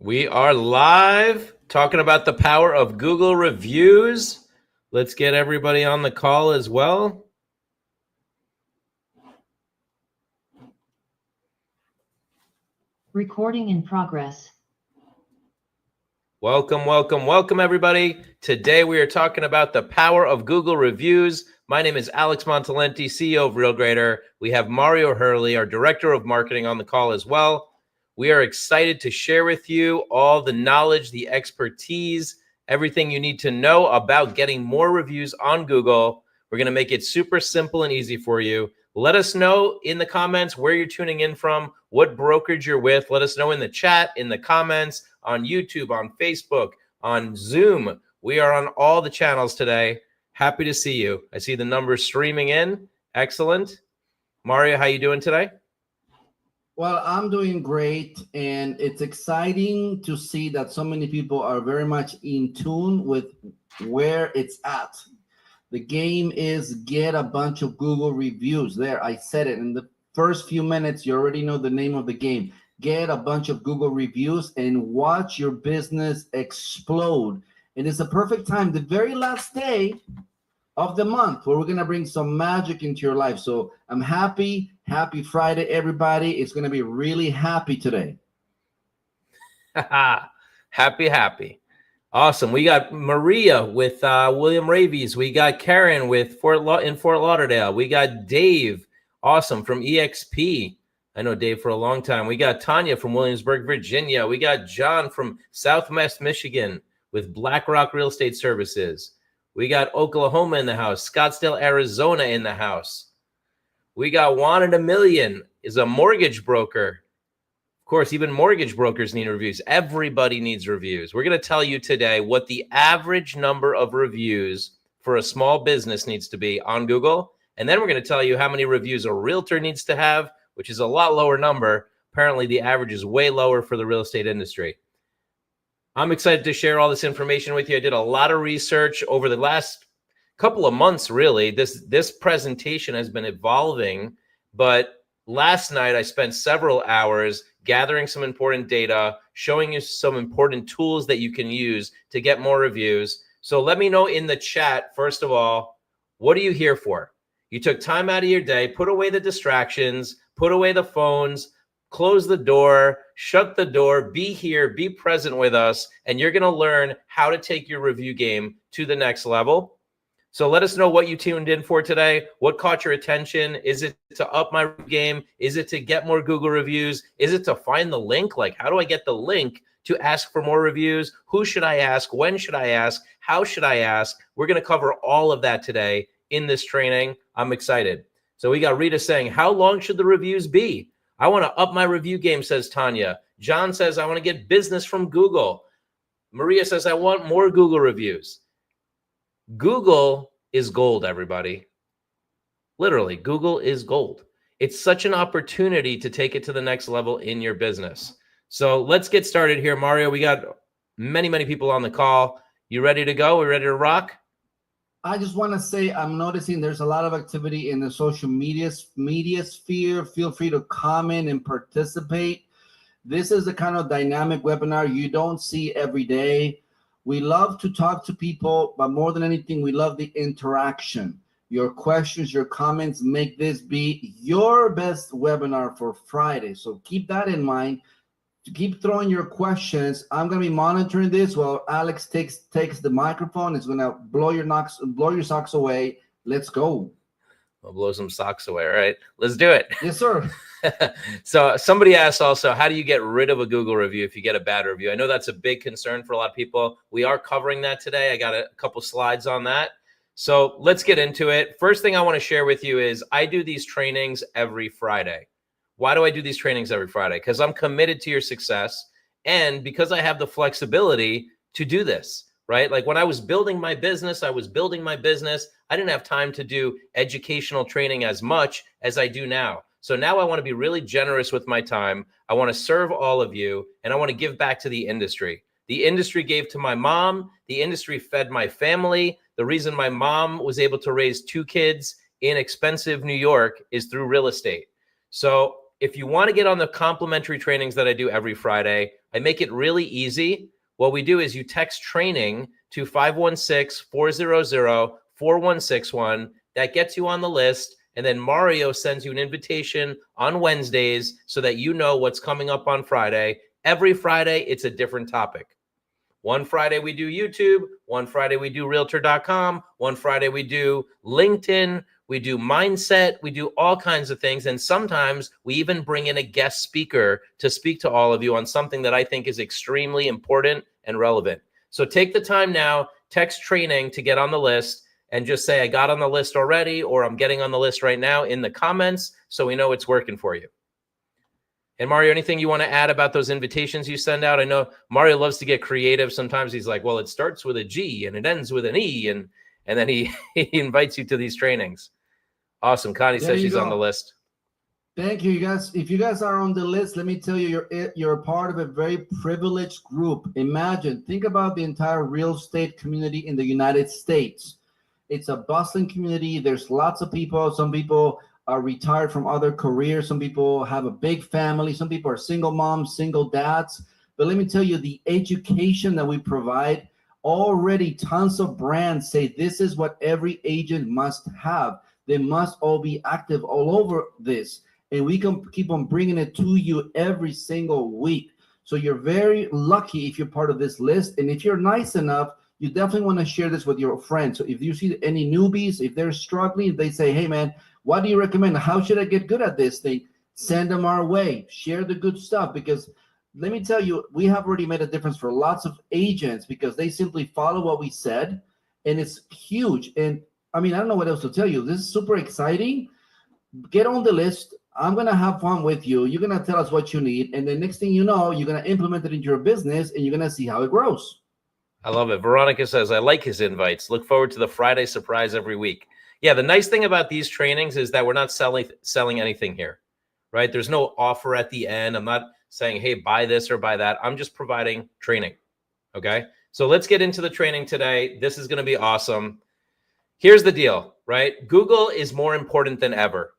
We are live talking about the power of Google reviews. Let's get everybody on the call as well. Recording in progress. Welcome, everybody. Today we are talking about the power of Google reviews. My name is Alex Montalenti, CEO of RealGrader. We have Mario Hurley, our Director of Marketing, on the call as well. We are excited to share with you all the knowledge, the expertise, everything you need to know about getting more reviews on Google. We're going to make it super simple and easy for you. Let us know in the comments where you're tuning in from, what brokerage you're with. Let us know in the chat, in the comments, on YouTube, on Facebook, on Zoom. We are on all the channels today. Happy to see you. I see the numbers streaming in. Excellent. Mario, how you doing today? Well, I'm doing great, and it's exciting to see that so many people are very much in tune with where it's at. The game is get a bunch of Google reviews. There, I said it in the first few minutes. You already know the name of the game. Get a bunch of Google reviews and watch your business explode. And it's a perfect time, the very last day of the month, where we're going to bring some magic into your life. So I'm happy. Happy Friday, everybody. It's going to be really happy today. Happy. Awesome. We got Maria with William Ravies. We got Karen with Fort Lauderdale. We got Dave, awesome, from EXP. I know Dave for a long time. We got Tanya from Williamsburg, Virginia. We got John from Southwest Michigan with BlackRock Real Estate Services. We got Oklahoma in the house, Scottsdale, Arizona in the house. We got Wanted a Million, is a mortgage broker. Of course, even mortgage brokers need reviews. Everybody needs reviews. We're going to tell you today what the average number of reviews for a small business needs to be on Google. And then we're going to tell you how many reviews a realtor needs to have, which is a lot lower number. Apparently, the average is way lower for the real estate industry. I'm excited to share all this information with you. I did a lot of research over the last couple of months, really. This presentation has been evolving, but last night I spent several hours gathering some important data, showing you some important tools that you can use to get more reviews. So let me know in the chat, first of all, what are you here for? You took time out of your day, put away the distractions, put away the phones, close the door, shut the door, be here, be present with us, and you're going to learn how to take your review game to the next level. So let us know what you tuned in for today. What caught your attention? Is it to up my game? Is it to get more Google reviews? Is it to find the link? Like, how do I get the link to ask for more reviews? Who should I ask? When should I ask? How should I ask? We're going to cover all of that today in this training. I'm excited. So we got Rita saying, how long should the reviews be? I want to up my review game, says Tanya. John says, I want to get business from Google. Maria says, I want more Google reviews. Google is gold, everybody. Literally, Google is gold. It's such an opportunity to take it to the next level in your business. So let's get started here. Mario, we got many people on the call. You ready to go? We ready to rock? I just want to say I'm noticing there's a lot of activity in the social media sphere. Feel free to comment and participate. This is the kind of dynamic webinar you don't see every day. We love to talk to people, but more than anything, we love the interaction. Your questions, your comments make this be your best webinar for Friday. So keep that in mind. Keep throwing your questions. I'm going to be monitoring this while Alex takes the microphone. It's going to blow your socks away. Let's go. I'll blow some socks away. All right, let's do it. Yes, sir. So somebody asked also, how do you get rid of a Google review if you get a bad review? I know that's a big concern for a lot of people. We are covering that today. I got a couple slides on that. So let's get into it. First thing I want to share with you is I do these trainings every Friday. Why do I do these trainings every Friday? Because I'm committed to your success and because I have the flexibility to do this, right? Like when I was building my business, I didn't have time to do educational training as much as I do now. So now I want to be really generous with my time. I want to serve all of you and I want to give back to the industry. The industry gave to my mom. The industry fed my family. The reason my mom was able to raise 2 kids in expensive New York is through real estate. So if you want to get on the complimentary trainings that I do every Friday, I make it really easy. What we do is you text training to 516-400-4161. That gets you on the list. And then Mario sends you an invitation on Wednesdays so that you know what's coming up on Friday. Every Friday, it's a different topic. One Friday we do YouTube. One Friday we do Realtor.com. One Friday we do LinkedIn. We do mindset. We do all kinds of things. And sometimes we even bring in a guest speaker to speak to all of you on something that I think is extremely important and relevant. So take the time now, text training to get on the list, and just say, I got on the list already, or I'm getting on the list right now in the comments so we know it's working for you. And Mario, anything you want to add about those invitations you send out? I know Mario loves to get creative. Sometimes he's like, well, it starts with a G and it ends with an E. And then he invites you to these trainings. Awesome. Connie says she's on the list. Thank you, you guys. If you guys are on the list, let me tell you, you're a part of a very privileged group. Think about the entire real estate community in the United States. It's a bustling community. There's lots of people. Some people are retired from other careers. Some people have a big family. Some people are single moms, single dads. But let me tell you, the education that we provide, already tons of brands say this is what every agent must have. They must all be active all over this. And we can keep on bringing it to you every single week. So you're very lucky if you're part of this list. And if you're nice enough, you definitely want to share this with your friends. So if you see any newbies, if they're struggling, if they say, hey, man, what do you recommend? How should I get good at this thing? Send them our way. Share the good stuff, because let me tell you, we have already made a difference for lots of agents because they simply follow what we said, and it's huge. And I mean, I don't know what else to tell you. This is super exciting. Get on the list. I'm going to have fun with you. You're going to tell us what you need. And the next thing you know, you're going to implement it into your business, and you're going to see how it grows. I love it. Veronica says, I like his invites. Look forward to the Friday surprise every week. Yeah, the nice thing about these trainings is that we're not selling anything here, right? There's no offer at the end. I'm not saying, hey, buy this or buy that. I'm just providing training, okay? So let's get into the training today. This is going to be awesome. Here's the deal, right? Google is more important than ever.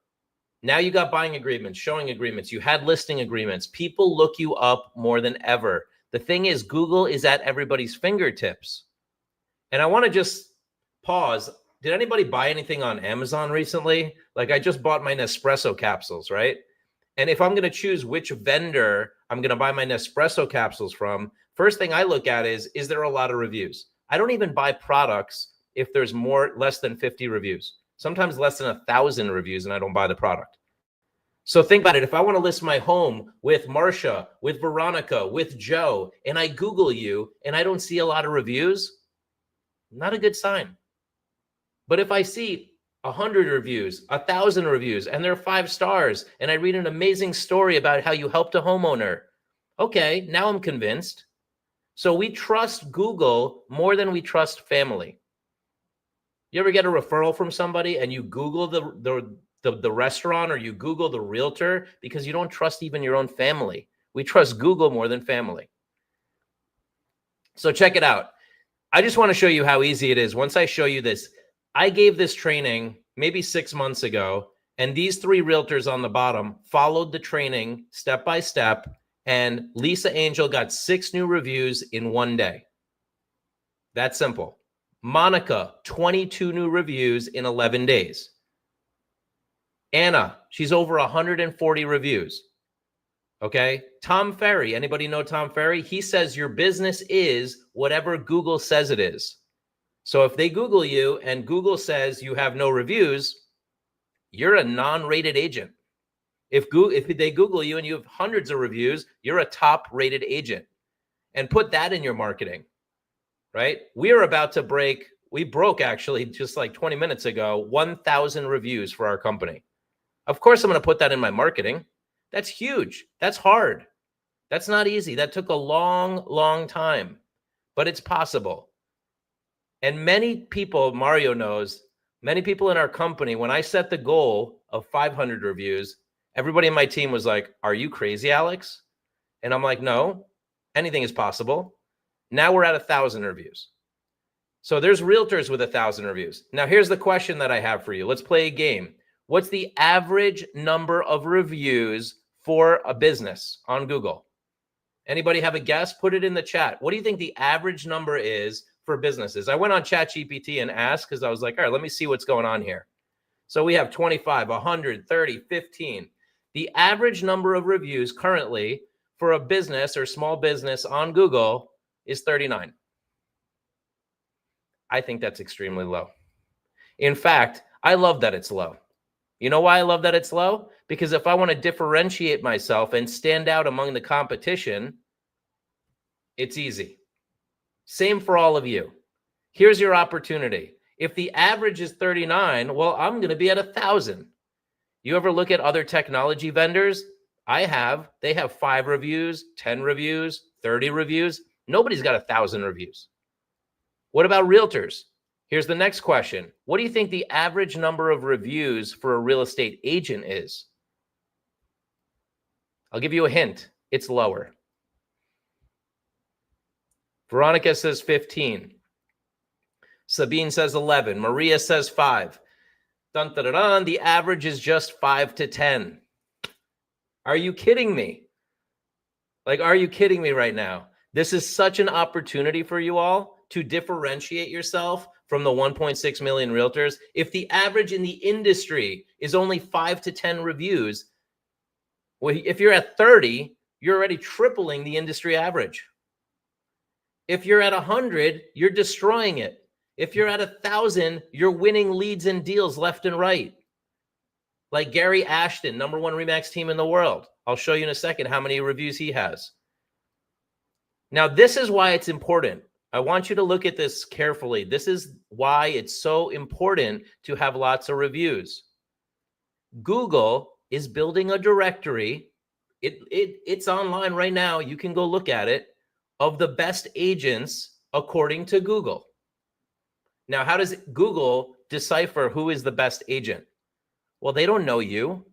Now you got buying agreements, showing agreements. You had listing agreements. People look you up more than ever. The thing is, Google is at everybody's fingertips. And I want to just pause. Did anybody buy anything on Amazon recently? Like, I just bought my Nespresso capsules, right? And if I'm going to choose which vendor I'm going to buy my Nespresso capsules from, first thing I look at is there a lot of reviews? I don't even buy products if there's less than 50 reviews. Sometimes less than 1,000 reviews, and I don't buy the product. So think about it. If I want to list my home with Marcia, with Veronica, with Joe, and I Google you and I don't see a lot of reviews, not a good sign. But if I see 100 reviews, 1,000 reviews, and they're 5 stars, and I read an amazing story about how you helped a homeowner, okay, now I'm convinced. So we trust Google more than we trust family. You ever get a referral from somebody and you Google the restaurant, or you Google the realtor because you don't trust even your own family? We trust Google more than family. So check it out. I just want to show you how easy it is. Once I show you this, I gave this training maybe 6 months ago, and these 3 realtors on the bottom followed the training step by step, and Lisa Angel got 6 new reviews in 1 day. That's simple. Monica, 22 new reviews in 11 days. Anna, she's over 140 reviews. Okay. Tom Ferry, anybody know Tom Ferry? He says your business is whatever Google says it is. So if they Google you and Google says you have no reviews, you're a non-rated agent. If they Google you and you have hundreds of reviews, you're a top-rated agent. And put that in your marketing, right? We broke actually just like 20 minutes ago, 1,000 reviews for our company. Of course, I'm going to put that in my marketing. That's huge. That's hard. That's not easy. That took a long, long time, but it's possible. And many people, Mario knows, many people in our company, when I set the goal of 500 reviews, everybody in my team was like, are you crazy, Alex? And I'm like, no, anything is possible. Now we're at 1,000 reviews. So there's realtors with 1,000 reviews. Now here's the question that I have for you. Let's play a game. What's the average number of reviews for a business on Google? Anybody have a guess? Put it in the chat. What do you think the average number is for businesses? I went on ChatGPT and asked because I was like, all right, let me see what's going on here. So we have 25, 100, 30, 15. The average number of reviews currently for a business or small business on Google is 39. I think that's extremely low. In fact, I love that it's low. You know why I love that it's low? Because if I want to differentiate myself and stand out among the competition, it's easy. Same for all of you. Here's your opportunity. If the average is 39, well, I'm going to be at 1,000. You ever look at other technology vendors? They have 5 reviews, 10 reviews, 30 reviews. Nobody's got 1,000 reviews. What about realtors? Here's the next question. What do you think the average number of reviews for a real estate agent is? I'll give you a hint. It's lower. Veronica says 15. Sabine says 11. Maria says 5. Dun, dun, dun, dun. The average is just 5 to 10. Are you kidding me? Like, are you kidding me right now? This is such an opportunity for you all to differentiate yourself from the 1.6 million realtors. If the average in the industry is only 5 to 10 reviews, well, if you're at 30, you're already tripling the industry average. If you're at 100, you're destroying it. If you're at 1,000, you're winning leads and deals left and right. Like Gary Ashton, #1 RE/MAX team in the world. I'll show you in a second how many reviews he has. Now, this is why it's important. I want you to look at this carefully. This is why it's so important to have lots of reviews. Google is building a directory. It's online right now. You can go look at it, of the best agents according to Google. Now, how does Google decipher who is the best agent? Well, they don't know you.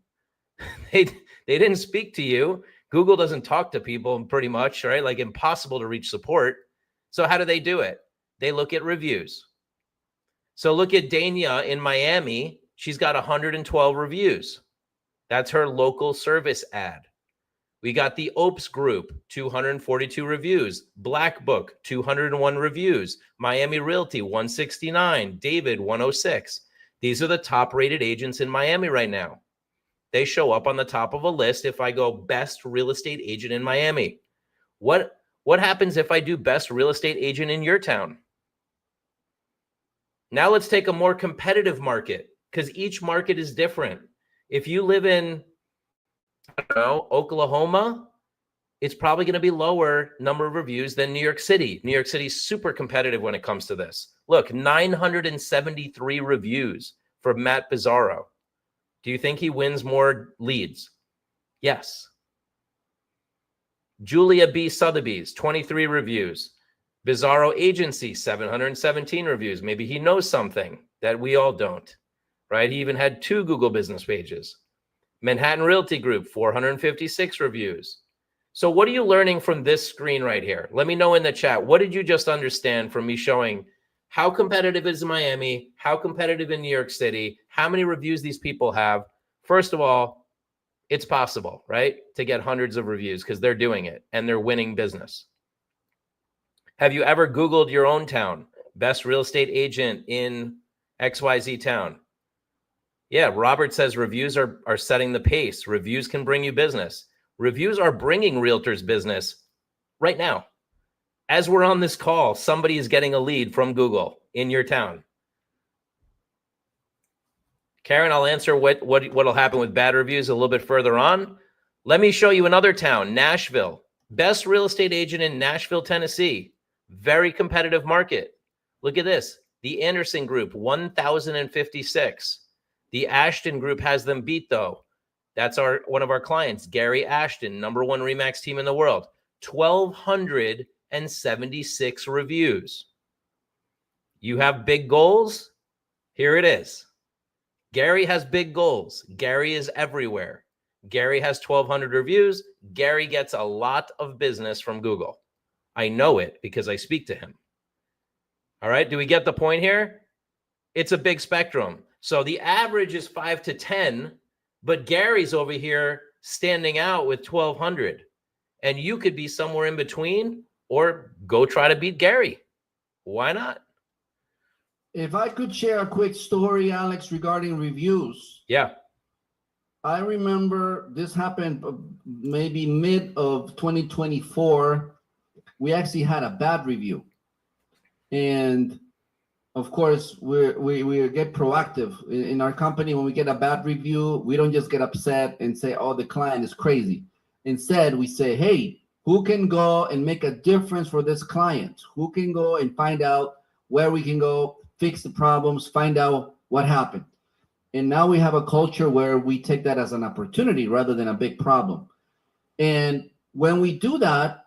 They didn't speak to you. Google doesn't talk to people pretty much, right? Like impossible to reach support. So how do they do it? They look at reviews. So look at Dania in Miami. She's got 112 reviews. That's her local service ad. We got the Opes Group, 242 reviews. Black Book, 201 reviews. Miami Realty, 169. David, 106. These are the top rated agents in Miami right now. They show up on the top of a list if I go best real estate agent in Miami. What happens if I do best real estate agent in your town? Now let's take a more competitive market, because each market is different. If you live in, I don't know, Oklahoma, it's probably going to be lower number of reviews than New York City. New York City is super competitive when it comes to this. Look, 973 reviews for Matt Bizzarro. Do you think he wins more leads? Yes. Julia B. Sotheby's, 23 reviews. Bizzarro Agency, 717 reviews. Maybe he knows something that we all don't, right? He even had 2 Google business pages. Manhattan Realty Group, 456 reviews. So what are you learning from this screen right here? Let me know in the chat. What did you just understand from me showing how competitive is Miami, how competitive in New York City, how many reviews these people have? First of all, it's possible, right, to get hundreds of reviews because they're doing it and they're winning business. Have you ever Googled your own town? Best real estate agent in XYZ town. Yeah, Robert says reviews are setting the pace. Reviews can bring you business. Reviews are bringing realtors business right now. As we're on this call, somebody is getting a lead from Google in your town. Karen, I'll answer what'll happen with bad reviews a little bit further on. Let me show you another town, Nashville. Best real estate agent in Nashville, Tennessee. Very competitive market. Look at this. The Anderson Group, 1,056. The Ashton Group has them beat, though. That's one of our clients, Gary Ashton, #1 RE/MAX team in the world. 1,276 reviews. You have big goals? Here it is. Gary has big goals. Gary is everywhere. Gary has 1,200 reviews. Gary gets a lot of business from Google. I know it because I speak to him. All right, do we get the point here? It's a big spectrum. So the average is 5 to 10, but Gary's over here standing out with 1,200. and you could be somewhere in between, or go try to beat Gary. Why not? If I could share a quick story, Alex, regarding reviews. Yeah. I remember this happened maybe mid of 2024. We actually had a bad review. And of course, we get proactive in our company. When we get a bad review, we don't just get upset and say, oh, the client is crazy. Instead, we say, hey, who can go and make a difference for this client? Who can go and find out where we can go, fix the problems, find out what happened? And now we have a culture where we take that as an opportunity rather than a big problem. And when we do that,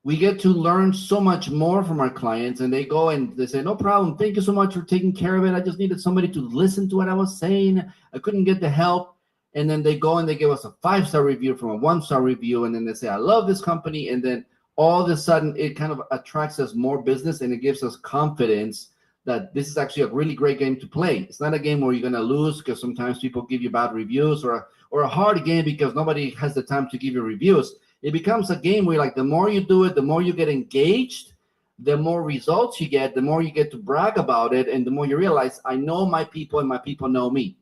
we get to learn so much more from our clients, and they go and they say, no problem. Thank you so much for taking care of it. I just needed somebody to listen to what I was saying. I couldn't get the help. And then they go and they give us a 5-star review from a 1-star review. And then they say, I love this company. And then all of a sudden it kind of attracts us more business, and it gives us confidence that this is actually a really great game to play. It's not a game where you're going to lose because sometimes people give you bad reviews, or a hard game because nobody has the time to give you reviews. It becomes a game where, like, the more you do it, the more you get engaged, the more results you get, the more you get to brag about it, and the more you realize, I know my people and my people know me.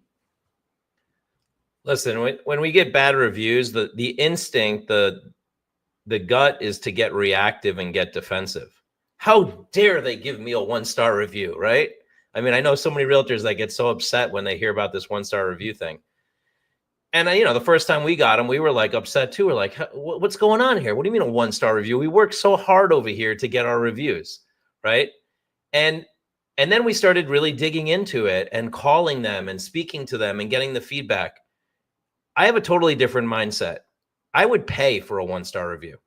Listen, when we get bad reviews, the instinct, the gut is to get reactive and get defensive. How dare they give me a 1-star review, right? I mean, I know so many realtors that get so upset when they hear about this 1-star review thing. And, the first time we got them, we were like upset too. We're like, what's going on here? What do you mean a 1-star review? We worked so hard over here to get our reviews, right? And then we started really digging into it and calling them and speaking to them and getting the feedback. I have a totally different mindset. I would pay for a 1-star review.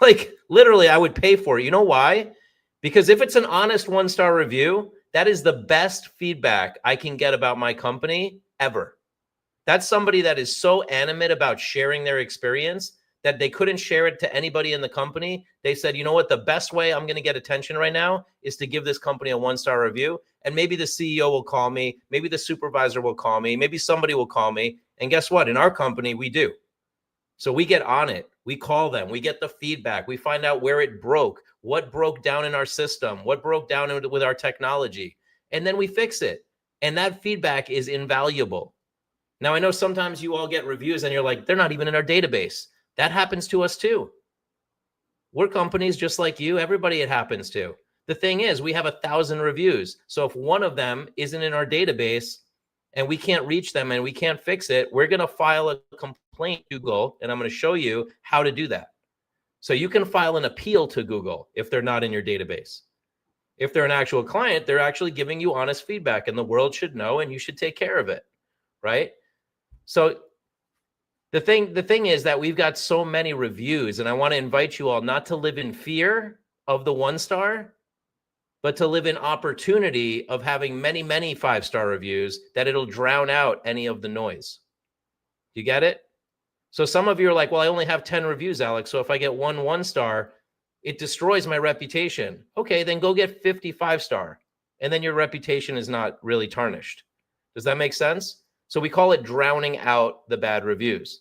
Like, literally, I would pay for it. You know why? Because if it's an honest 1-star review, that is the best feedback I can get about my company ever. That's somebody that is so animate about sharing their experience that they couldn't share it to anybody in the company. They said, you know what? The best way I'm going to get attention right now is to give this company a 1-star review. And maybe the CEO will call me. Maybe the supervisor will call me. Maybe somebody will call me. And guess what? In our company, we do. So we get on it. We call them. We get the feedback. We find out where it broke, what broke down in our system, what broke down with our technology. And then we fix it. And that feedback is invaluable. Now, I know sometimes you all get reviews and you're like, they're not even in our database. That happens to us too. We're companies just like you. Everybody it happens to. The thing is, we have 1,000 reviews. So if one of them isn't in our database and we can't reach them and we can't fix it, we're going to file a complaint to Google, and I'm going to show you how to do that. So you can file an appeal to Google if they're not in your database. If they're an actual client, they're actually giving you honest feedback, and the world should know, and you should take care of it, right? So the thing is that we've got so many reviews, and I want to invite you all not to live in fear of the 1-star, but to live in opportunity of having many, many 5-star reviews, that it'll drown out any of the noise. You get it? So some of you are like, well, I only have 10 reviews, Alex. So if I get 1-star, it destroys my reputation. Okay, then go get 50 5-star, and then your reputation is not really tarnished. Does that make sense? So we call it drowning out the bad reviews.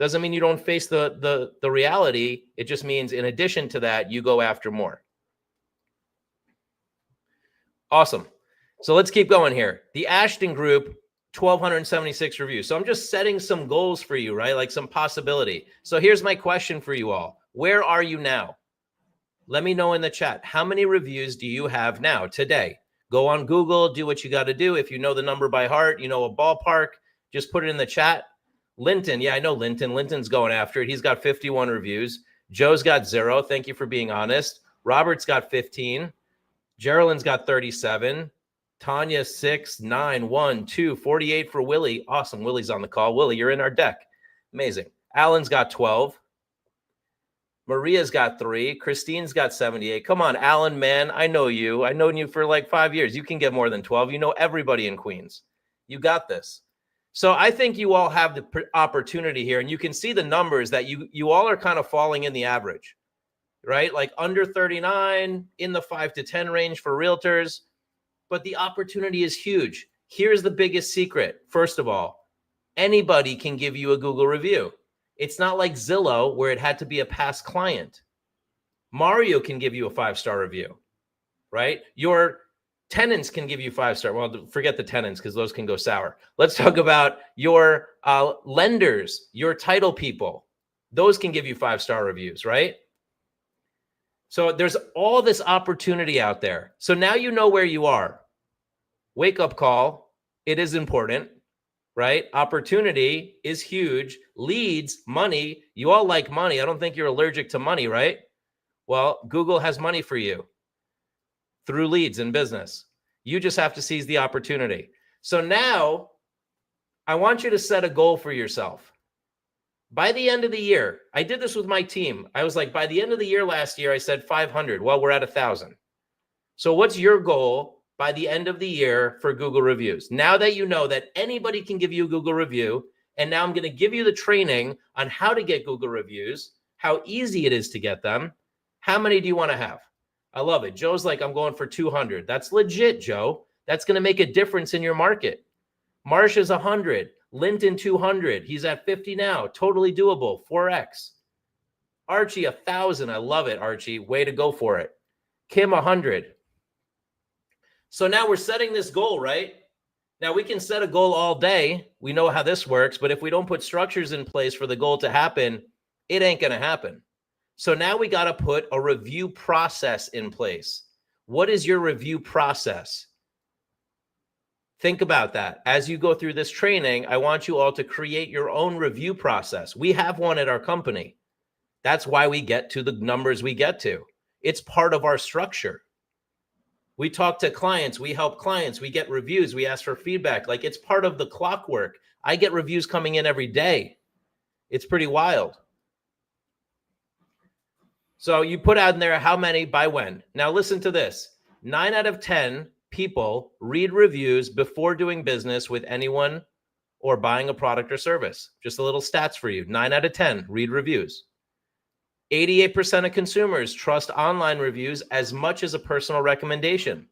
Doesn't mean you don't face the reality. It just means in addition to that, you go after more. Awesome. So let's keep going here. The Ashton Group, 1,276 reviews. So I'm just setting some goals for you, right? Like some possibility. So here's my question for you all. Where are you now? Let me know in the chat. How many reviews do you have now today? Go on Google, do what you got to do. If you know the number by heart, you know a ballpark, just put it in the chat. Linton, yeah, I know Linton. Linton's going after it. He's got 51 reviews. Joe's got 0. Thank you for being honest. Robert's got 15. Geraldine's got 37. Tanya, 6, 9, 1, 2, 48 for Willie. Awesome. Willie's on the call. Willie, you're in our deck. Amazing. Alan's got 12. Maria's got 3. Christine's got 78. Come on, Alan, man. I know you. I've known you for like 5 years. You can get more than 12. You know everybody in Queens. You got this. So I think you all have the opportunity here, and you can see the numbers that you all are kind of falling in the average, right? Like under 39, in the 5 to 10 range for realtors. But the opportunity is huge. Here's the biggest secret. First of all, anybody can give you a Google review. It's not like Zillow where it had to be a past client. Mario can give you a 5-star review, right? Your tenants can give you 5-star. Well, forget the tenants because those can go sour. Let's talk about your lenders, your title people. Those can give you 5-star reviews, right? So there's all this opportunity out there. So now you know where you are. Wake up call. It is important, right? Opportunity is huge. Leads, money. You all like money. I don't think you're allergic to money, right? Well, Google has money for you through leads in business. You just have to seize the opportunity. So now I want you to set a goal for yourself. By the end of the year, I did this with my team. I was like, by the end of the year last year, I said 500. Well, we're at 1,000. So what's your goal by the end of the year for Google reviews? Now that you know that anybody can give you a Google review, and now I'm going to give you the training on how to get Google reviews, how easy it is to get them. How many do you want to have? I love it. Joe's like, I'm going for 200. That's legit, Joe. That's going to make a difference in your market. Marsha's 100. Linton 200. He's at 50 now. Totally doable. 4x. Archie 1,000. I love it, Archie. Way to go for it. Kim 100. So now we're setting this goal, right? Now we can set a goal all day. We know how this works, but if we don't put structures in place for the goal to happen, it ain't going to happen. So now we got to put a review process in place. What is your review process? Think about that. As you go through this training, I want you all to create your own review process. We have one at our company. That's why we get to the numbers we get to. It's part of our structure. We talk to clients, we help clients, we get reviews, we ask for feedback. Like, it's part of the clockwork. I get reviews coming in every day. It's pretty wild. So you put out in there how many by when. Now listen to this. 9 out of 10 people read reviews before doing business with anyone or buying a product or service. Just a little stats for you. 9 out of 10 read reviews. 88% of consumers trust online reviews as much as a personal recommendation.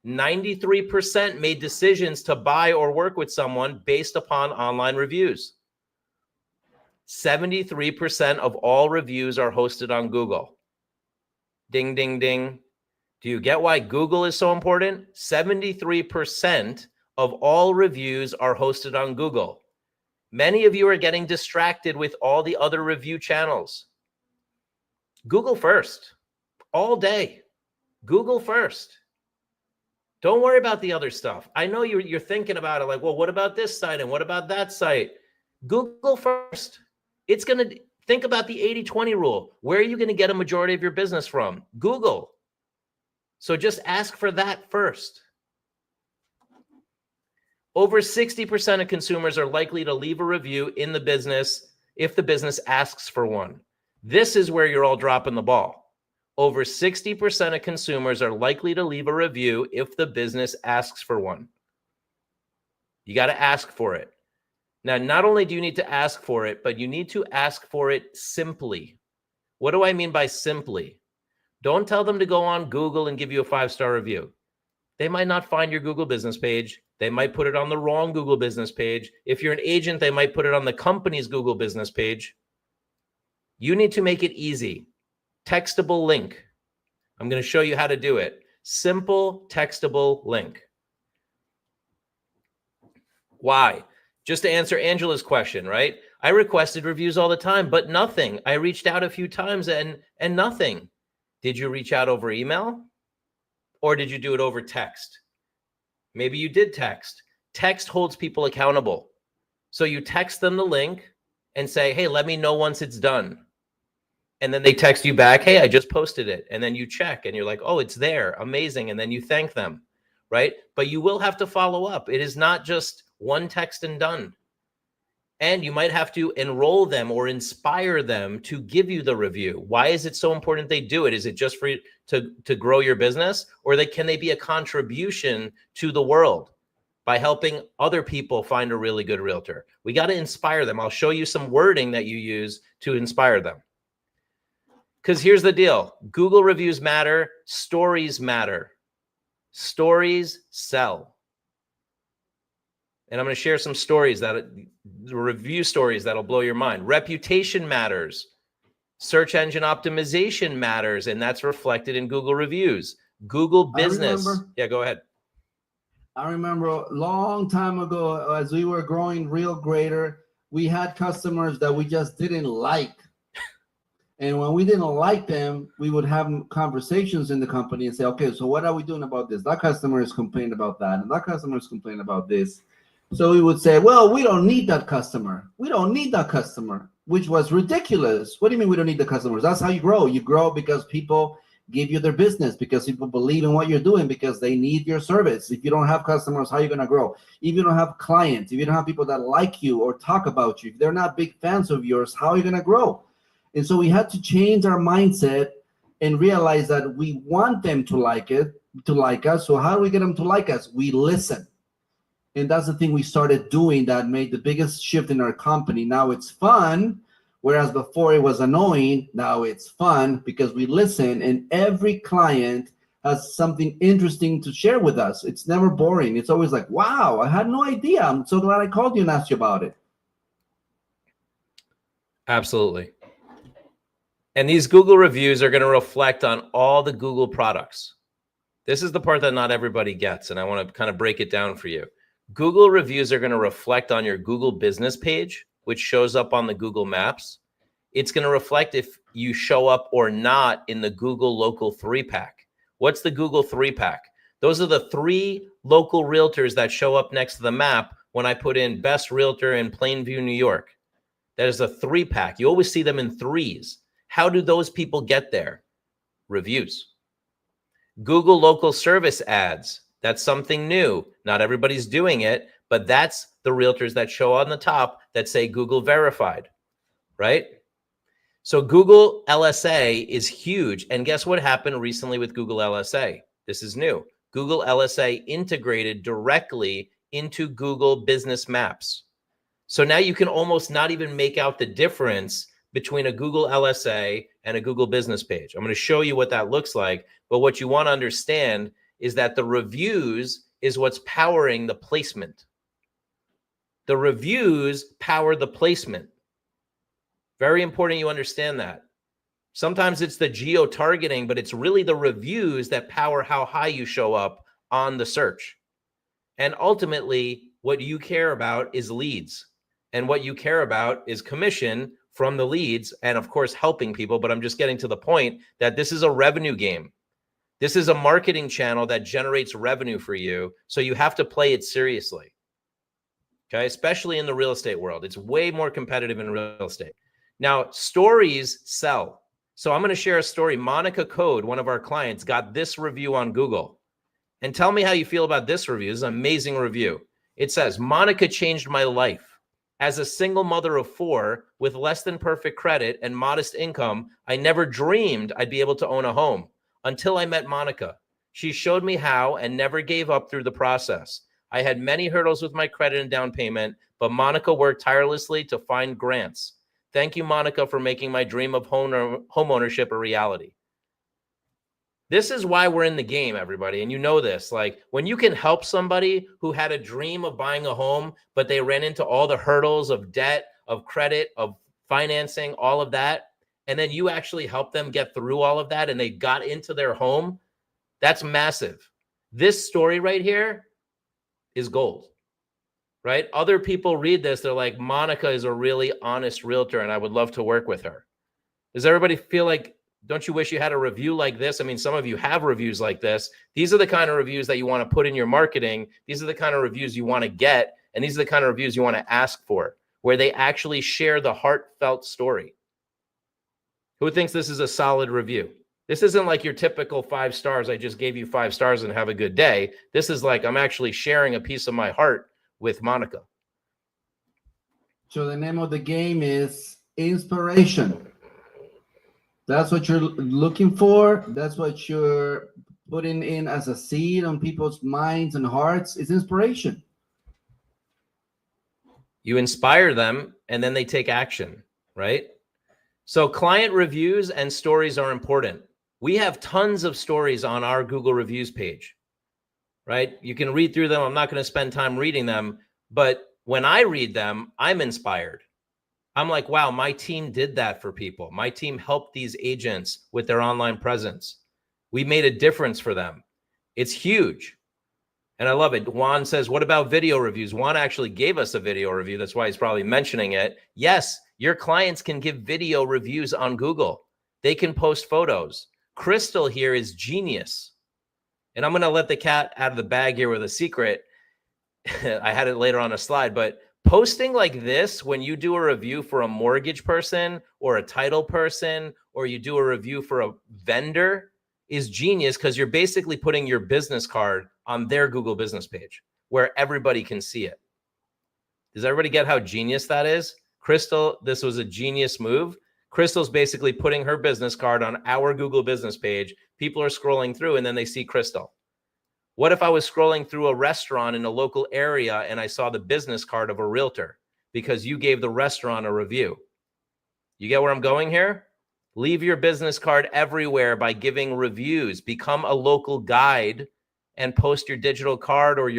93% made decisions to buy or work with someone based upon online reviews. 73% of all reviews are hosted on Google. Ding, ding, ding. Do you get why Google is so important? 73% of all reviews are hosted on Google. Many of you are getting distracted with all the other review channels. Google first, all day. Google first. Don't worry about the other stuff. I know you're thinking about it like, well, what about this site and what about that site? Google first. It's going to think about the 80-20 rule. Where are you going to get a majority of your business from? Google. So just ask for that first. Over 60% of consumers are likely to leave a review in the business if the business asks for one. This is where you're all dropping the ball. Over 60% of consumers are likely to leave a review if the business asks for one. You got to ask for it. Now, not only do you need to ask for it, but you need to ask for it simply. What do I mean by simply? Don't tell them to go on Google and give you a 5-star review. They might not find your Google business page. They might put it on the wrong Google business page. If you're an agent, they might put it on the company's Google business page. You need to make it easy. Textable link. I'm going to show you how to do it. Simple textable link. Why? Just to answer Angela's question, right? I requested reviews all the time, but nothing. I reached out a few times and nothing. Did you reach out over email? Or did you do it over text? Maybe you did text. Text holds people accountable. So you text them the link and say, hey, let me know once it's done. And then they text you back, hey, I just posted it. And then you check and you're like, oh, it's there. Amazing. And then you thank them, right? But you will have to follow up. It is not just one text and done. And you might have to enroll them or inspire them to give you the review. Why is it so important they do it? Is it just for you to grow your business? Or can they be a contribution to the world by helping other people find a really good realtor? We got to inspire them. I'll show you some wording that you use to inspire them. Because here's the deal. Google reviews matter. Stories matter. Stories sell. And I'm going to share some stories review stories that'll blow your mind. Reputation matters. Search engine optimization matters, and that's reflected in Google reviews. Google business. Yeah, go ahead. I remember a long time ago, as we were growing real greater, we had customers that we just didn't like. And when we didn't like them, we would have conversations in the company and say, okay, so what are we doing about this? That customer is complaining about that, and that customer is complaining about this. So we would say, well, we don't need that customer. We don't need that customer, which was ridiculous. What do you mean we don't need the customers? That's how you grow. You grow because people give you their business, because people believe in what you're doing, because they need your service. If you don't have customers, how are you going to grow? If you don't have clients, if you don't have people that like you or talk about you, if they're not big fans of yours, how are you going to grow? And so we had to change our mindset and realize that we want them to like us. So how do we get them to like us? We listen. And that's the thing we started doing that made the biggest shift in our company. Now it's fun, whereas before it was annoying. Now it's fun because we listen, and every client has something interesting to share with us. It's never boring. It's always like, wow, I had no idea. I'm so glad I called you and asked you about it. Absolutely. And these Google reviews are going to reflect on all the Google products. This is the part that not everybody gets, and I want to kind of break it down for you. Google reviews are going to reflect on your Google business page, which shows up on the Google Maps. It's going to reflect if you show up or not in the Google Local 3-pack. What's the Google 3-pack? Those are the 3 local realtors that show up next to the map when I put in best realtor in Plainview, New York. That is a 3-pack. You always see them in 3s. How do those people get there? Reviews. Google local service ads. That's something new. Not everybody's doing it, but that's the realtors that show on the top that say Google verified, right? So Google LSA is huge. And guess what happened recently with Google LSA? This is new. Google LSA integrated directly into Google Business Maps. So now you can almost not even make out the difference between a Google LSA and a Google business page. I'm going to show you what that looks like. But what you want to understand is that the reviews is what's powering the placement. The reviews power the placement. Very important you understand that. Sometimes it's the geo-targeting, but it's really the reviews that power how high you show up on the search. And ultimately, what you care about is leads. And what you care about is commission from the leads and, of course, helping people. But I'm just getting to the point that this is a revenue game. This is a marketing channel that generates revenue for you. So you have to play it seriously. Okay, especially in the real estate world. It's way more competitive in real estate. Now, stories sell. So I'm going to share a story. Monica Code, one of our clients, got this review on Google. And tell me how you feel about this review. This is an amazing review. It says, Monica changed my life. As a single mother of 4 with less than perfect credit and modest income, I never dreamed I'd be able to own a home until I met Monica. She showed me how and never gave up through the process. I had many hurdles with my credit and down payment, but Monica worked tirelessly to find grants. Thank you, Monica, for making my dream of home ownership a reality. This is why we're in the game, everybody. And you know this, like when you can help somebody who had a dream of buying a home, but they ran into all the hurdles of debt, of credit, of financing, all of that, and then you actually help them get through all of that and they got into their home, that's massive. This story right here is gold, right? Other people read this, they're like, Monica is a really honest realtor and I would love to work with her. Does everybody feel like, don't you wish you had a review like this? I mean, some of you have reviews like this. These are the kind of reviews that you want to put in your marketing. These are the kind of reviews you want to get. And these are the kind of reviews you want to ask for, where they actually share the heartfelt story. Who thinks this is a solid review? This isn't like your typical 5 stars. I just gave you 5 stars and have a good day. This is like I'm actually sharing a piece of my heart with Monica. So the name of the game is inspiration. That's what you're looking for. That's what you're putting in as a seed on people's minds and hearts. It's inspiration. You inspire them and then they take action, right? So client reviews and stories are important. We have tons of stories on our Google reviews page, right? You can read through them. I'm not going to spend time reading them, But when I read them, I'm inspired. I'm like, wow, my team did that for people. My team helped these agents with their online presence. We made a difference for them. It's huge. And I love it. Juan says, what about video reviews? Juan actually gave us a video review. That's why he's probably mentioning it. Yes, your clients can give video reviews on Google. They can post photos. Crystal here is genius. And I'm going to let the cat out of the bag here with a secret. I had it later on a slide, but posting like this when you do a review for a mortgage person or a title person, or you do a review for a vendor, is genius, because you're basically putting your business card on their Google business page where everybody can see it. Does everybody get how genius that is? Crystal, this was a genius move. Crystal's basically putting her business card on our Google business page. People are scrolling through and then they see Crystal. What if I was scrolling through a restaurant in a local area and I saw the business card of a realtor because you gave the restaurant a review? You get where I'm going here? Leave your business card everywhere by giving reviews. Become a local guide and post your digital card or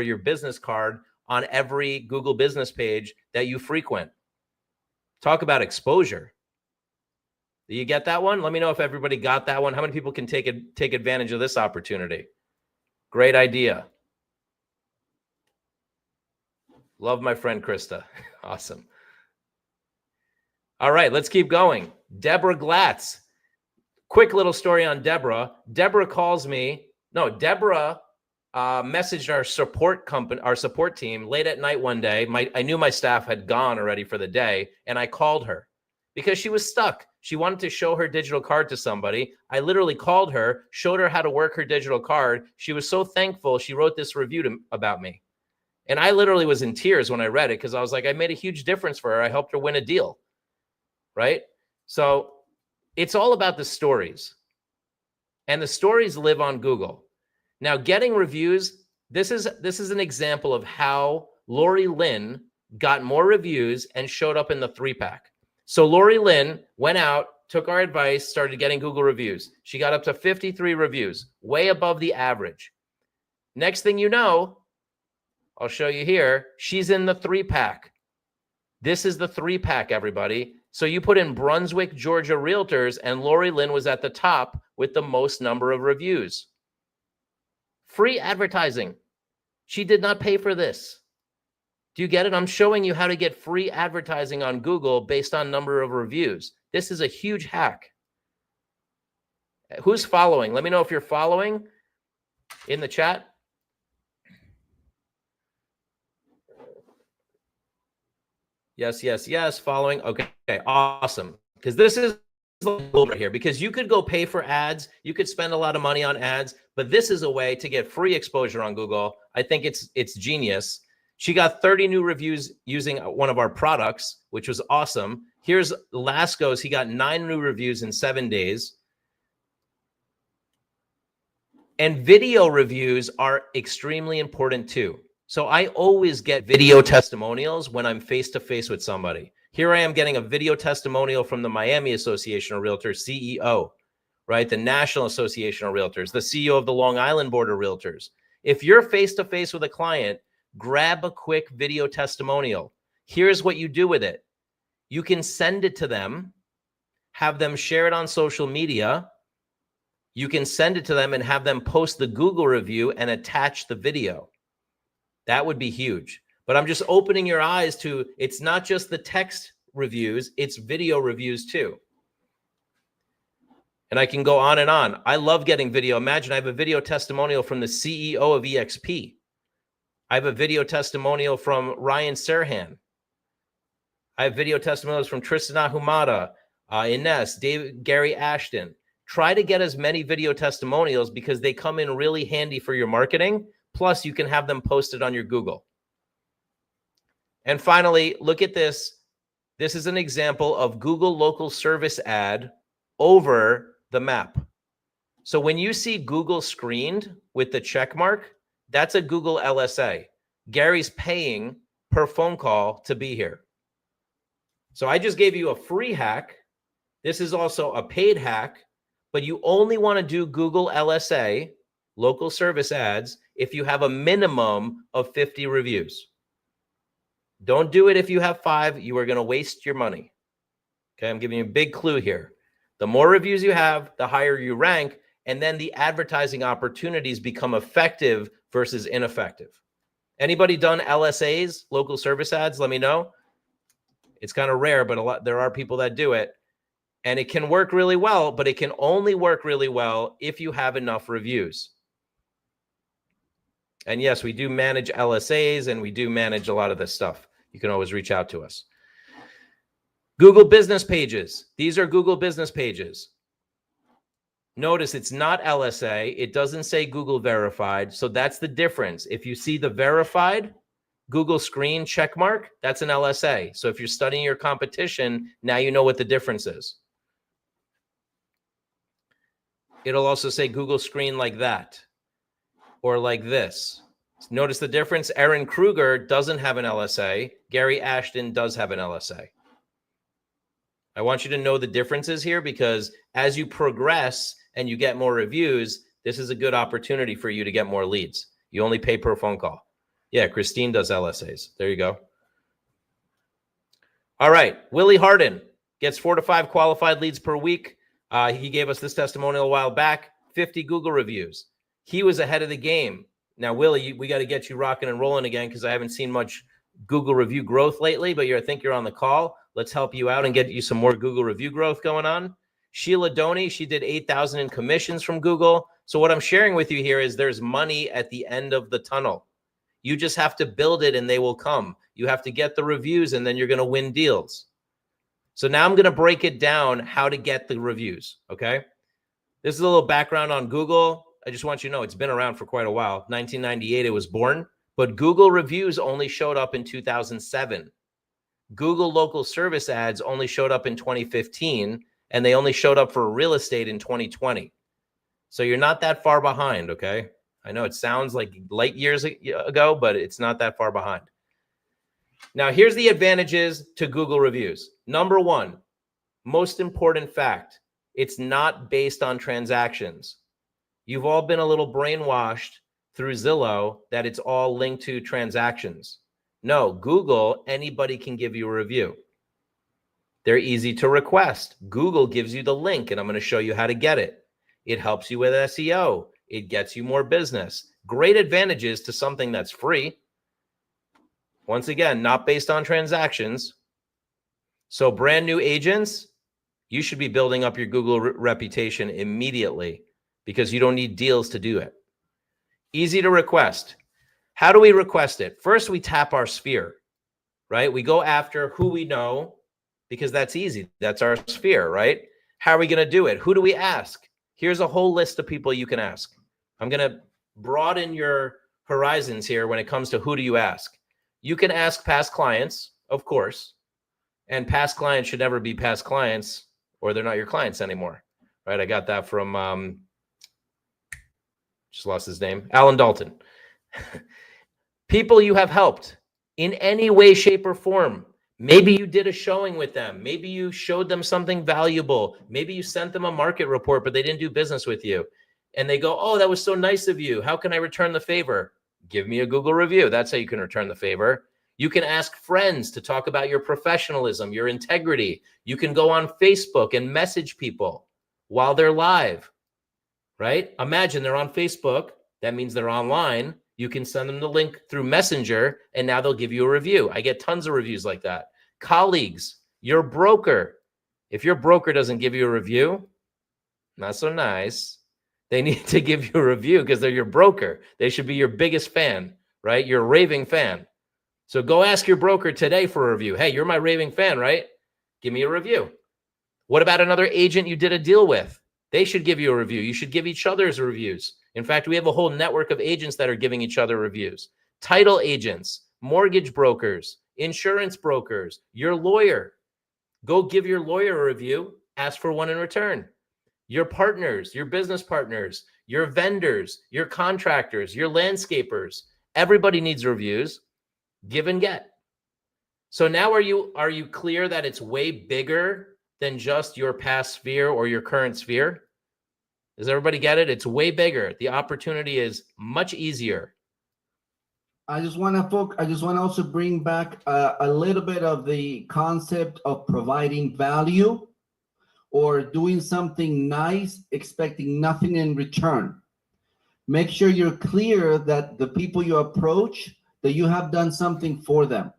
your business card on every Google business page that you frequent. Talk about exposure. Do you get that one? Let me know if everybody got that one. How many people can take advantage of this opportunity? Great idea. Love my friend Krista. Awesome. All right, let's keep going. Deborah Glatz. Quick little story on Deborah. Deborah calls me. No, Deborah messaged our support team late at night one day. I knew my staff had gone already for the day, and I called her because she was stuck. She wanted to show her digital card to somebody. I literally called her, showed her how to work her digital card. She was so thankful. She wrote this review about me. And I literally was in tears when I read it because I was like, I made a huge difference for her. I helped her win a deal, right? So it's all about the stories. And the stories live on Google. Now, getting reviews, this is an example of how Lori Lynn got more reviews and showed up in the 3-pack. So Lori Lynn went out, took our advice, started getting Google reviews. She got up to 53 reviews, way above the average. Next thing you know, I'll show you here, she's in the 3-pack. This is the 3-pack, everybody. So you put in Brunswick, Georgia Realtors, and Lori Lynn was at the top with the most number of reviews. Free advertising. She did not pay for this. Do you get it? I'm showing you how to get free advertising on Google based on number of reviews. This is a huge hack. Who's following? Let me know if you're following in the chat. Yes, following. Okay, awesome. Because this is right here, because you could go pay for ads. You could spend a lot of money on ads, but this is a way to get free exposure on Google. I think it's genius. She got 30 new reviews using one of our products, which was awesome. Here's Lasco's. He got 9 new reviews in 7 days. And video reviews are extremely important too. So I always get video testimonials when I'm face-to-face with somebody. Here I am getting a video testimonial from the Miami Association of Realtors CEO, right? The National Association of Realtors, the CEO of the Long Island Board of Realtors. If you're face-to-face with a client, grab a quick video testimonial. Here's what you do with it. You can send it to them, have them share it on social media. You can send it to them and have them post the Google review and attach the video. That would be huge. But I'm just opening your eyes to, it's not just the text reviews, it's video reviews too. And I can go on and on. I love getting video. Imagine I have a video testimonial from the CEO of EXP. I have a video testimonial from Ryan Serhan. I have video testimonials from Tristan Ahumada, Ines, Gary Ashton. Try to get as many video testimonials because they come in really handy for your marketing. Plus, you can have them posted on your Google. And finally, look at this. This is an example of Google local service ad over the map. So when you see Google screened with the check mark, that's a Google LSA. Gary's paying per phone call to be here. So I just gave you a free hack. This is also a paid hack, but you only want to do Google LSA, local service ads, if you have a minimum of 50 reviews. Don't do it if you have 5. You are going to waste your money. Okay, I'm giving you a big clue here. The more reviews you have, the higher you rank, and then the advertising opportunities become effective versus ineffective. Anybody done LSAs, local service ads? Let me know. It's kind of rare, but there are people that do it. And it can work really well, but it can only work really well if you have enough reviews. And yes, we do manage LSAs and we do manage a lot of this stuff. You can always reach out to us. Google business pages. These are Google business pages. Notice it's not LSA. It doesn't say Google verified. So that's the difference. If you see the verified Google screen check mark, that's an LSA. So if you're studying your competition, now you know what the difference is. It'll also say Google screen like that or like this. Notice the difference. Aaron Kruger doesn't have an LSA. Gary Ashton does have an LSA. I want you to know the differences here because as you progress and you get more reviews, this is a good opportunity for you to get more leads. You only pay per phone call. Yeah, Christine does LSAs. There you go. All right. Willie Harden gets 4 to 5 qualified leads per week. He gave us this testimonial a while back, 50 Google reviews. He was ahead of the game. Now, Willie, we got to get you rocking and rolling again because I haven't seen much Google review growth lately, but I think you're on the call. Let's help you out and get you some more Google review growth going on. Sheila Doney, she did 8,000 in commissions from Google. So what I'm sharing with you here is there's money at the end of the tunnel. You just have to build it and they will come. You have to get the reviews and then you're going to win deals. So now I'm going to break it down how to get the reviews, okay? This is a little background on Google. I just want you to know it's been around for quite a while. 1998 it was born, but Google reviews only showed up in 2007. Google local service ads only showed up in 2015, and they only showed up for real estate in 2020. So you're not that far behind, okay? I know it sounds like light years ago, but it's not that far behind. Now, here's the advantages to Google reviews. Number 1, most important fact, it's not based on transactions. You've all been a little brainwashed through Zillow that it's all linked to transactions. No, Google, anybody can give you a review. They're easy to request. Google gives you the link, and I'm going to show you how to get it. It helps you with SEO. It gets you more business. Great advantages to something that's free. Once again, not based on transactions. So brand new agents, you should be building up your Google reputation immediately because you don't need deals to do it. Easy to request. How do we request it? First, we tap our sphere, right? We go after who we know because that's easy. That's our sphere, right? How are we going to do it? Who do we ask? Here's a whole list of people you can ask. I'm going to broaden your horizons here when it comes to who do you ask. You can ask past clients, of course, and past clients should never be past clients or they're not your clients anymore, right? I got that from, just lost his name, Alan Dalton. People you have helped in any way, shape, or form. Maybe you did a showing with them. Maybe you showed them something valuable. Maybe you sent them a market report, but they didn't do business with you. And they go, oh, that was so nice of you. How can I return the favor? Give me a Google review. That's how you can return the favor. You can ask friends to talk about your professionalism, your integrity. You can go on Facebook and message people while they're live, right? Imagine they're on Facebook. That means they're online. You can send them the link through Messenger, and now they'll give you a review. I get tons of reviews like that. Colleagues, your broker. If your broker doesn't give you a review, not so nice. They need to give you a review because they're your broker. They should be your biggest fan, right? Your raving fan. So go ask your broker today for a review. Hey, you're my raving fan, right? Give me a review. What about another agent you did a deal with? They should give you a review. You should give each other's reviews. In fact, we have a whole network of agents that are giving each other reviews. Title agents, mortgage brokers, insurance brokers, your lawyer. Go give your lawyer a review. Ask for one in return. Your partners, your business partners, your vendors, your contractors, your landscapers. Everybody needs reviews. Give and get. So now are you clear that it's way bigger than just your past sphere or your current sphere? Does everybody get it? It's way bigger. The opportunity is much easier. I just want to also bring back a little bit of the concept of providing value or doing something nice, expecting nothing in return. Make sure you're clear that the people you approach, that you have done something for them.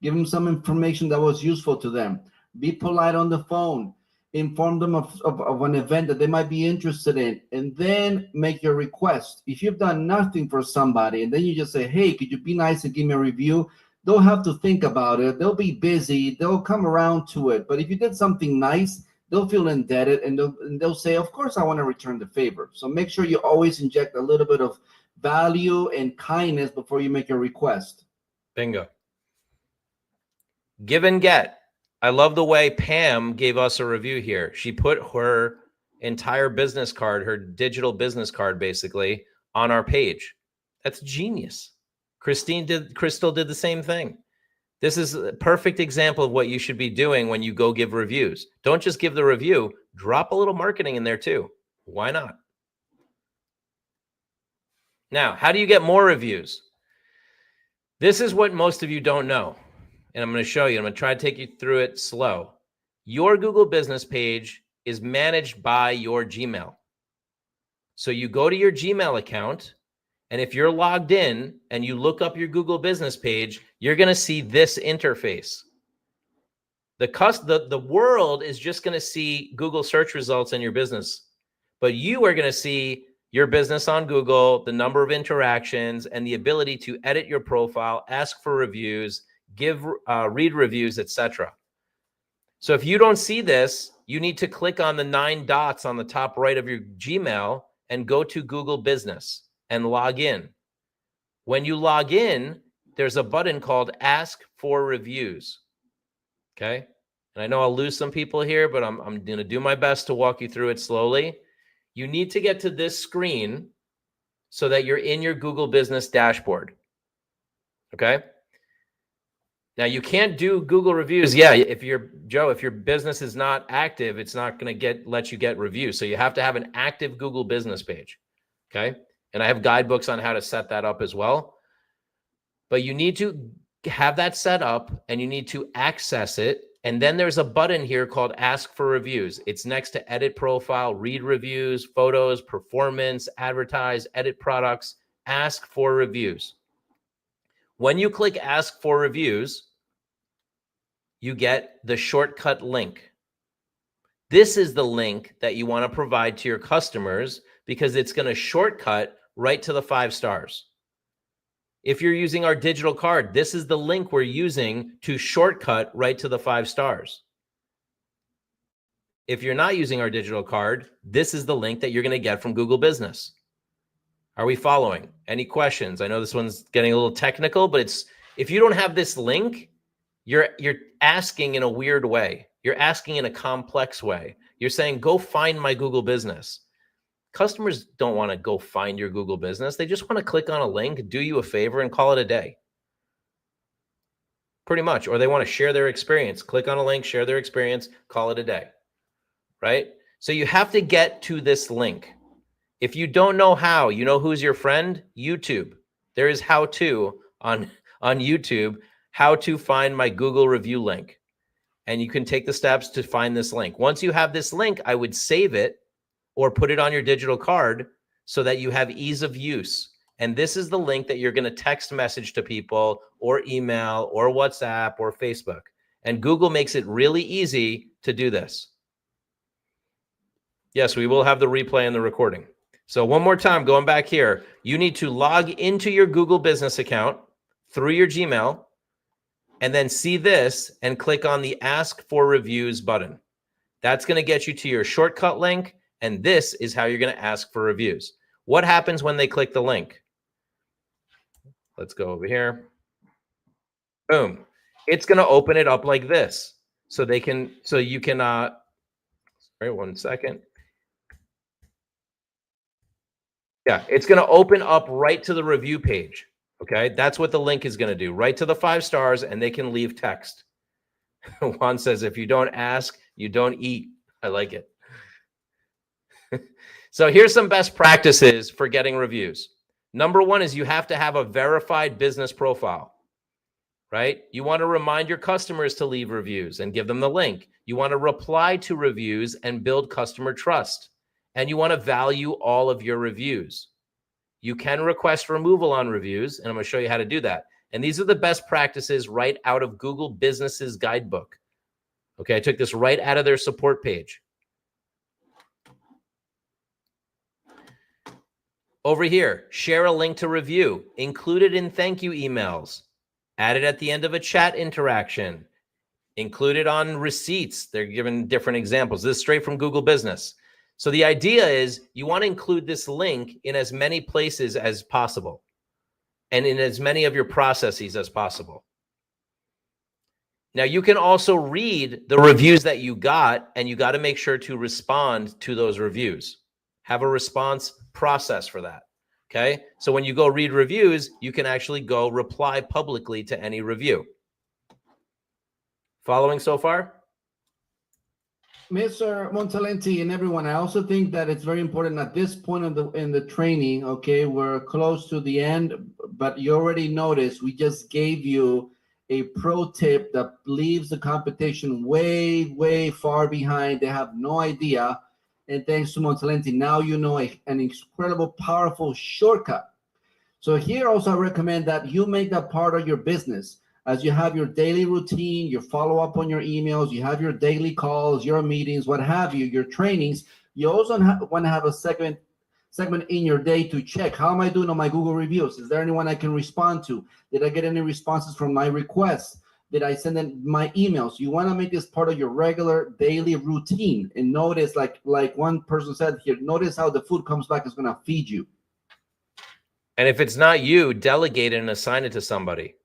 Give them some information that was useful to them. Be polite on the phone. Inform them of an event that they might be interested in, and then make your request. If you've done nothing for somebody and then you just say, hey, could you be nice and give me a review? They'll have to think about it. They'll be busy. They'll come around to it. But if you did something nice, they'll feel indebted, and they'll say, of course, I want to return the favor. So make sure you always inject a little bit of value and kindness before you make your request. Bingo. Give and get. I love the way Pam gave us a review here. She put her entire business card, her digital business card, basically, on our page. That's genius. Crystal did the same thing. This is a perfect example of what you should be doing when you go give reviews. Don't just give the review, drop a little marketing in there too. Why not? Now, how do you get more reviews? This is what most of you don't know. And I'm going to show you. I'm going to try to take you through it slow. Your Google business page is managed by your Gmail. So you go to your Gmail account, and if you're logged in and you look up your Google business page, you're going to see this interface. The world is just going to see Google search results in your business, but you are going to see your business on Google, the number of interactions, and the ability to edit your profile, ask for reviews, read reviews, etc. So if you don't see this, you need to click on the 9 dots on the top right of your Gmail and go to Google Business and log in. When you log in, there's a button called Ask for Reviews. Okay. And I know I'll lose some people here, but I'm going to do my best to walk you through it slowly. You need to get to this screen so that you're in your Google Business dashboard. Okay. Now you can't do Google reviews. Yeah, if your business is not active, it's not going to let you get reviews. So you have to have an active Google business page. Okay. And I have guidebooks on how to set that up as well. But you need to have that set up and you need to access it. And then there's a button here called Ask for Reviews. It's next to Edit Profile, Read Reviews, Photos, Performance, Advertise, Edit Products, Ask for Reviews. When you click Ask for Reviews, you get the shortcut link. This is the link that you want to provide to your customers because it's going to shortcut right to the 5 stars. If you're using our digital card, this is the link we're using to shortcut right to the 5 stars. If you're not using our digital card, this is the link that you're going to get from Google Business. Are we following? Any questions? I know this one's getting a little technical, but if you don't have this link, you're asking in a weird way. You're asking in a complex way. You're saying, go find my Google Business. Customers don't want to go find your Google Business. They just want to click on a link, do you a favor, and call it a day. Pretty much. Or they want to share their experience. Click on a link, share their experience, call it a day. Right? So you have to get to this link. If you don't know how, you know who's your friend? YouTube. There is how-to on YouTube, how to find my Google review link. And you can take the steps to find this link. Once you have this link, I would save it or put it on your digital card so that you have ease of use. And this is the link that you're going to text message to people or email or WhatsApp or Facebook. And Google makes it really easy to do this. Yes, we will have the replay and the recording. So one more time, going back here, you need to log into your Google Business account through your Gmail and then see this and click on the Ask for Reviews button. That's going to get you to your shortcut link, and this is how you're going to ask for reviews. What happens when they click the link? Let's go over here. Boom. It's going to open it up like this. So you can, sorry, 1 second. Yeah, it's going to open up right to the review page. Okay, that's what the link is going to do, right to the 5 stars, and they can leave text. Juan says, if you don't ask, you don't eat. I like it. So here's some best practices for getting reviews. Number one is you have to have a verified business profile, right? You want to remind your customers to leave reviews and give them the link. You want to reply to reviews and build customer trust. And you want to value all of your reviews. You can request removal on reviews, and I'm going to show you how to do that. And these are the best practices right out of Google Business's guidebook. Okay, I took this right out of their support page. Over here, share a link to review, include it in thank you emails, add it at the end of a chat interaction, include it on receipts. They're given different examples. This is straight from Google Business. So the idea is you want to include this link in as many places as possible and in as many of your processes as possible. Now, you can also read the reviews that you got, and you got to make sure to respond to those reviews. Have a response process for that, okay? So when you go read reviews, you can actually go reply publicly to any review. Following so far? Mr. Montalenti and everyone, I also think that it's very important at this point in the training, okay, we're close to the end, but you already noticed we just gave you a pro tip that leaves the competition way, way far behind. They have no idea. And thanks to Montalenti, now you know an incredible, powerful shortcut. So here also I recommend that you make that part of your business. As you have your daily routine, your follow-up on your emails, you have your daily calls, your meetings, what have you, your trainings, you also want to have a segment in your day to check, how am I doing on my Google reviews? Is there anyone I can respond to? Did I get any responses from my requests? Did I send in my emails? You want to make this part of your regular daily routine. And notice, like one person said here, notice how the food comes back is going to feed you. And if it's not you, delegate it and assign it to somebody.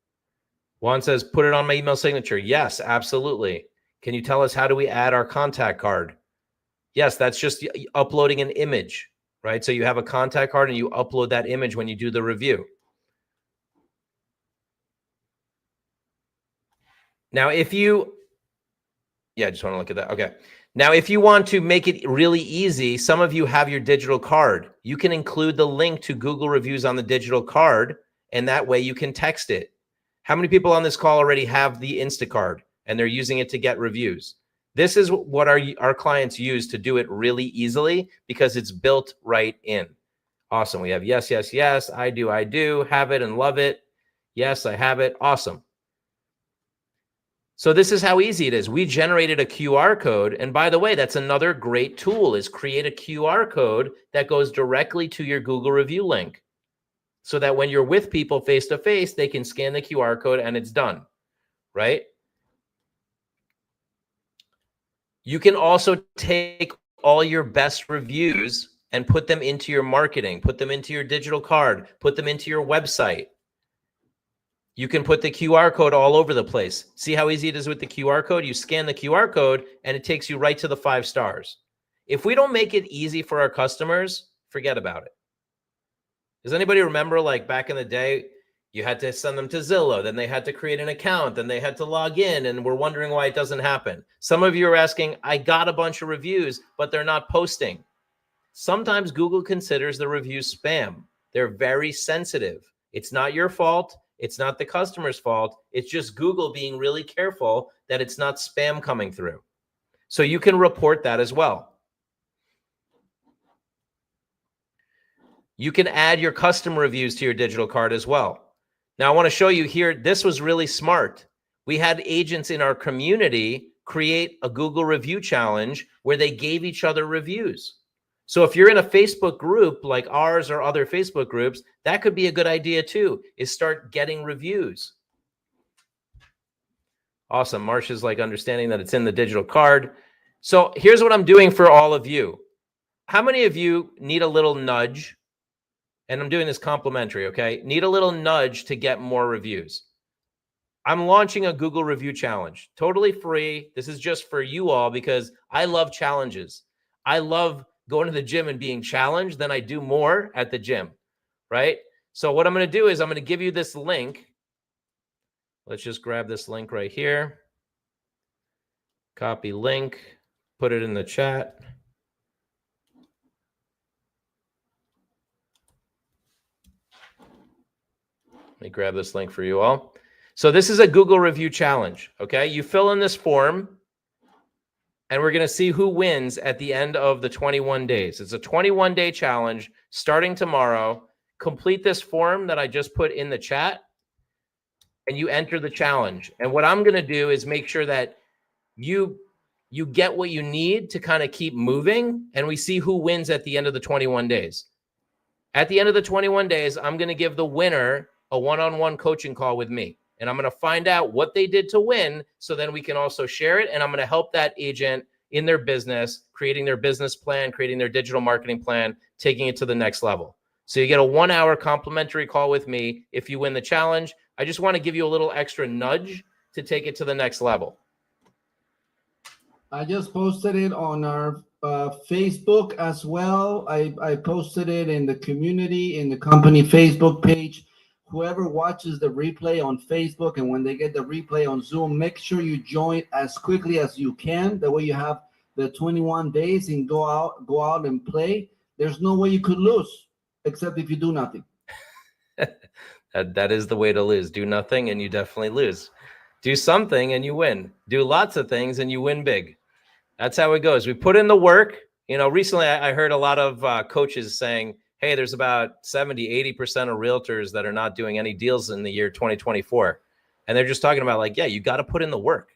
Juan says, put it on my email signature. Yes, absolutely. Can you tell us how do we add our contact card? Yes, that's just uploading an image, right? So you have a contact card and you upload that image when you do the review. Now, if you, I just want to look at that. Okay. Now, if you want to make it really easy, some of you have your digital card. You can include the link to Google reviews on the digital card, and that way you can text it. How many people on this call already have the Instacard and they're using it to get reviews? This is what our clients use to do it really easily because it's built right in. Awesome. We have yes, yes, yes. I do, have it and love it. Yes, I have it. Awesome. So this is how easy it is. We generated a QR code. And by the way, that's another great tool is create a QR code that goes directly to your Google review link. So that when you're with people face to face, they can scan the QR code and it's done, right? You can also take all your best reviews and put them into your marketing, put them into your digital card, put them into your website. You can put the QR code all over the place. See how easy it is with the QR code? You scan the QR code and it takes you right to the 5 stars. If we don't make it easy for our customers, forget about it. Does anybody remember, like back in the day, you had to send them to Zillow, then they had to create an account, then they had to log in, and we're wondering why it doesn't happen. Some of you are asking, I got a bunch of reviews, but they're not posting. Sometimes Google considers the reviews spam. They're very sensitive. It's not your fault. It's not the customer's fault. It's just Google being really careful that it's not spam coming through. So you can report that as well. You can add your custom reviews to your digital card as well. Now, I want to show you here, this was really smart. We had agents in our community create a Google review challenge where they gave each other reviews. So if you're in a Facebook group like ours or other Facebook groups, that could be a good idea too, is start getting reviews. Awesome. Marsha's like understanding that it's in the digital card. So here's what I'm doing for all of you. How many of you need a little nudge? And I'm doing this complimentary, okay? Need a little nudge to get more reviews. I'm launching a Google review challenge, totally free. This is just for you all because I love challenges. I love going to the gym and being challenged. Then I do more at the gym, right? So what I'm going to do is I'm going to give you this link. Let's just grab this link right here. Copy link, put it in the chat. Let me grab this link for you all. So this is a Google review challenge. Okay. You fill in this form and we're going to see who wins at the end of the 21 days. It's a 21-day challenge starting tomorrow. Complete this form that I just put in the chat and you enter the challenge. And what I'm going to do is make sure that you get what you need to kind of keep moving, and we see who wins at the end of the 21 days. At the end of the 21 days, I'm going to give the winner a one-on-one coaching call with me. And I'm going to find out what they did to win, so then we can also share it. And I'm going to help that agent in their business, creating their business plan, creating their digital marketing plan, taking it to the next level. So you get a 1-hour complimentary call with me if you win the challenge. I just want to give you a little extra nudge to take it to the next level. I just posted it on our Facebook as well. I posted it in the community, in the company Facebook page. Whoever watches the replay on Facebook and when they get the replay on Zoom, make sure you join as quickly as you can. That way you have the 21 days and go out and play. There's no way you could lose except if you do nothing. That is the way to lose. Do nothing and you definitely lose. Do something and you win. Do lots of things and you win big. That's how it goes. We put in the work. Recently I heard a lot of coaches saying, hey, there's about 70-80% of realtors that are not doing any deals in the year 2024. And they're just talking about you got to put in the work.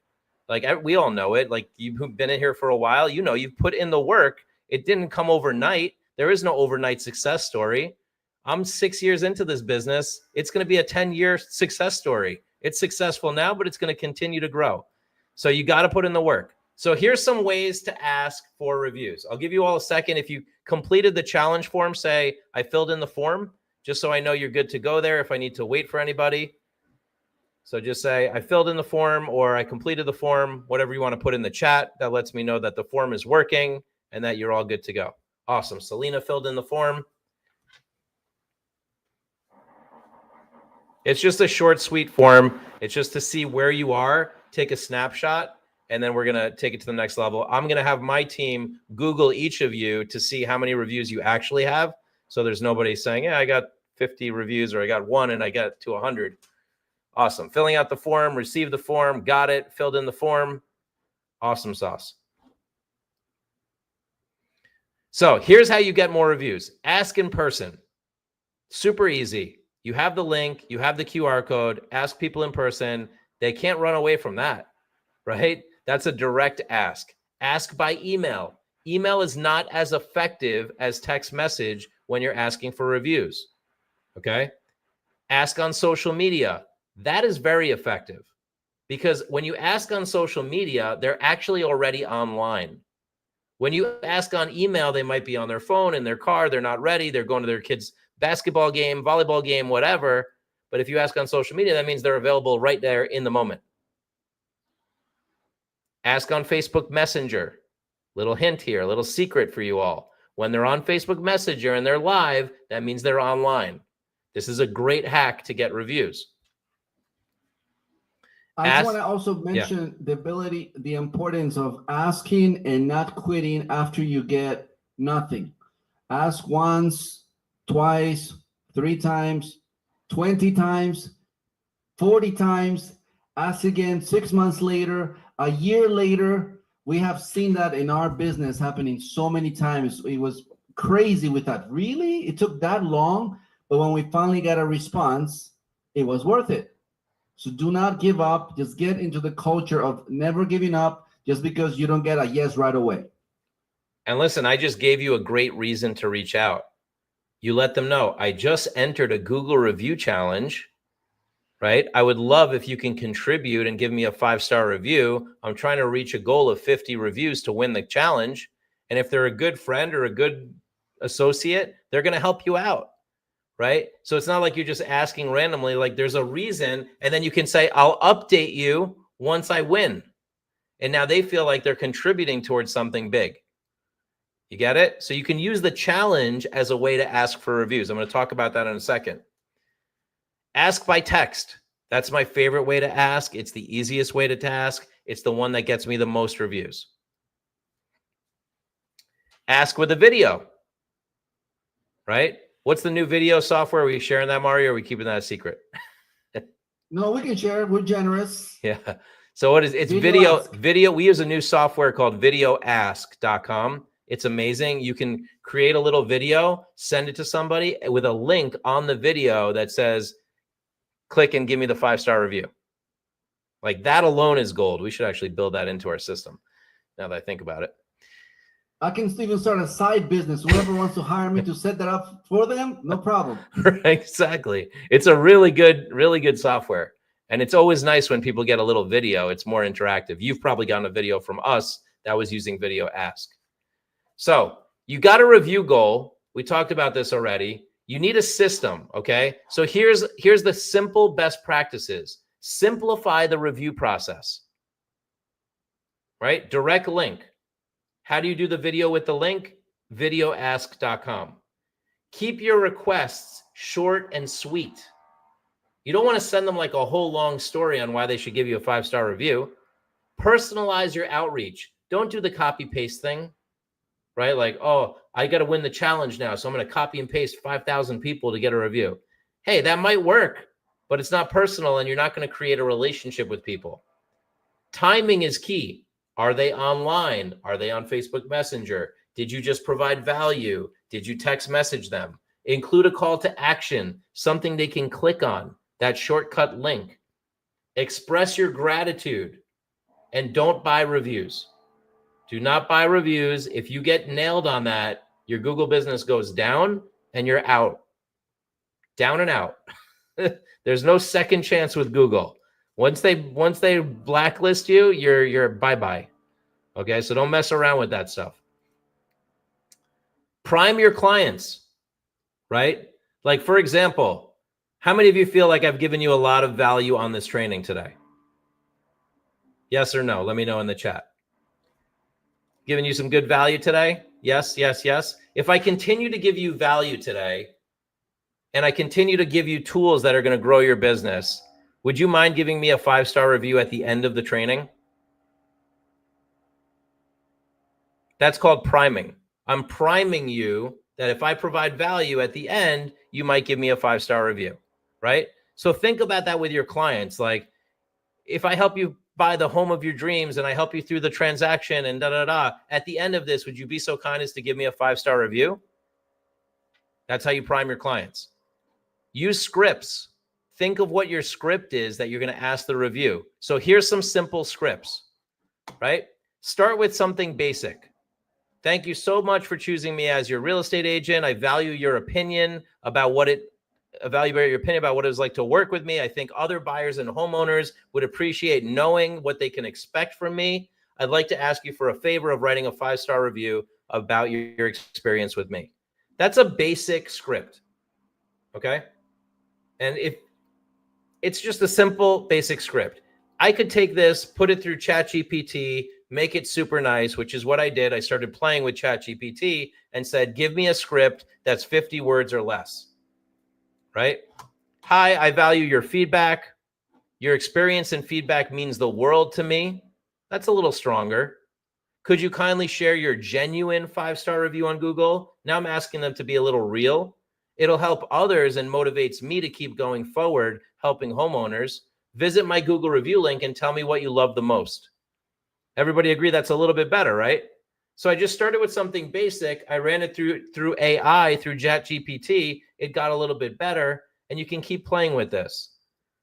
We all know it. You've been in here for a while, you've put in the work. It didn't come overnight. There is no overnight success story. I'm 6 years into this business. It's going to be a 10-year success story. It's successful now, but it's going to continue to grow. So you got to put in the work. So here's some ways to ask for reviews. I'll give you all a second. If you completed the challenge form, say, I filled in the form, just so I know you're good to go there if I need to wait for anybody. So just say, I filled in the form, or I completed the form, whatever you want to put in the chat. That lets me know that the form is working and that you're all good to go. Awesome. Selena filled in the form. It's just a short, sweet form. It's just to see where you are, take a snapshot, and then we're going to take it to the next level. I'm going to have my team Google each of you to see how many reviews you actually have. So there's nobody saying, yeah, I got 50 reviews, or I got 1 and I got to 100. Awesome. Filling out the form, received the form, got it, filled in the form. Awesome sauce. So here's how you get more reviews. Ask in person. Super easy. You have the link, you have the QR code, ask people in person. They can't run away from that, right? That's a direct ask. Ask by email. Email is not as effective as text message when you're asking for reviews, okay? Ask on social media. That is very effective because when you ask on social media, they're actually already online. When you ask on email, they might be on their phone, in their car, they're not ready, they're going to their kids' basketball game, volleyball game, whatever. But if you ask on social media, that means they're available right there in the moment. Ask on Facebook Messenger. Little hint here, a little secret for you all. When they're on Facebook Messenger and they're live, that means they're online. This is a great hack to get reviews. I just want to also mention the importance of asking and not quitting after you get nothing. Ask once, twice, 3 times, 20 times, 40 times, ask again 6 months later, a year later. We have seen that in our business happening so many times. It was crazy with that. Really? It took that long, but when we finally got a response, it was worth it. So do not give up. Just get into the culture of never giving up just because you don't get a yes right away. And listen, I just gave you a great reason to reach out. You let them know, I just entered a Google review challenge, right? I would love if you can contribute and give me a 5-star review. I'm trying to reach a goal of 50 reviews to win the challenge. And if they're a good friend or a good associate, they're going to help you out, right? So it's not like you're just asking randomly, like there's a reason. And then you can say, I'll update you once I win. And now they feel like they're contributing towards something big. You get it? So you can use the challenge as a way to ask for reviews. I'm going to talk about that in a second. Ask by text. That's my favorite way to ask. It's the easiest way to ask. It's the one that gets me the most reviews. Ask with a video, right? What's the new video software? Are we sharing that, Mario, or are we keeping that a secret? No, we can share. We're generous. Yeah. So what is it's Video Ask. video. We use a new software called videoask.com. It's amazing. You can create a little video, send it to somebody with a link on the video that says, click and give me the 5-star review. Like that alone is gold. We should actually build that into our system now that I think about it. I can even start a side business. Whoever wants to hire me to set that up for them, no problem. Exactly. It's a really good software. And it's always nice when people get a little video. It's more interactive. You've probably gotten a video from us that was using Video Ask. So you got a review goal. We talked about this already. You need a system, okay? So here's the simple best practices. Simplify the review process, right? Direct link. How do you do the video with the link? Videoask.com. Keep your requests short and sweet. You don't want to send them like a whole long story on why they should give you a 5-star review. Personalize your outreach. Don't do the copy paste thing, right? Like, oh, I got to win the challenge now, so I'm going to copy and paste 5,000 people to get a review. Hey, that might work, but it's not personal and you're not going to create a relationship with people. Timing is key. Are they online? Are they on Facebook Messenger? Did you just provide value? Did you text message them? Include a call to action, something they can click on, that shortcut link. Express your gratitude and don't buy reviews. Do not buy reviews. If you get nailed on that, your Google business goes down and you're out. Down and out. There's no second chance with Google. Once they blacklist you, you're bye-bye. Okay, so don't mess around with that stuff. Prime your clients, right? Like, for example, how many of you feel like I've given you a lot of value on this training today? Yes or no? Let me know in the chat. Giving you some good value today? Yes, yes, yes. If I continue to give you value today, and I continue to give you tools that are going to grow your business, would you mind giving me a 5-star review at the end of the training? That's called priming. I'm priming you that if I provide value at the end, you might give me a 5-star review, right? So think about that with your clients. Like, if I help you buy the home of your dreams and I help you through the transaction and at the end of this, would you be so kind as to give me a 5-star review? That's how you prime your clients. Use scripts. Think of what your script is that you're going to ask the review. So here's some simple scripts, right? Start with something basic. Thank you so much for choosing me as your real estate agent. I value your opinion about what it was like to work with me. I think other buyers and homeowners would appreciate knowing what they can expect from me. I'd like to ask you for a favor of writing a 5-star review about your experience with me. That's a basic script. Okay? And if it's just a simple basic script, I could take this, put it through ChatGPT, make it super nice, which is what I did. I started playing with ChatGPT and said, give me a script that's 50 words or less, right? Hi, I value your feedback. Your experience and feedback means the world to me. That's a little stronger. Could you kindly share your genuine 5-star review on Google? Now I'm asking them to be a little real. It'll help others and motivates me to keep going forward, helping homeowners. Visit my Google review link and tell me what you love the most. Everybody agree that's a little bit better, right? So I just started with something basic. I ran it through AI, through ChatGPT. It got a little bit better, and you can keep playing with this.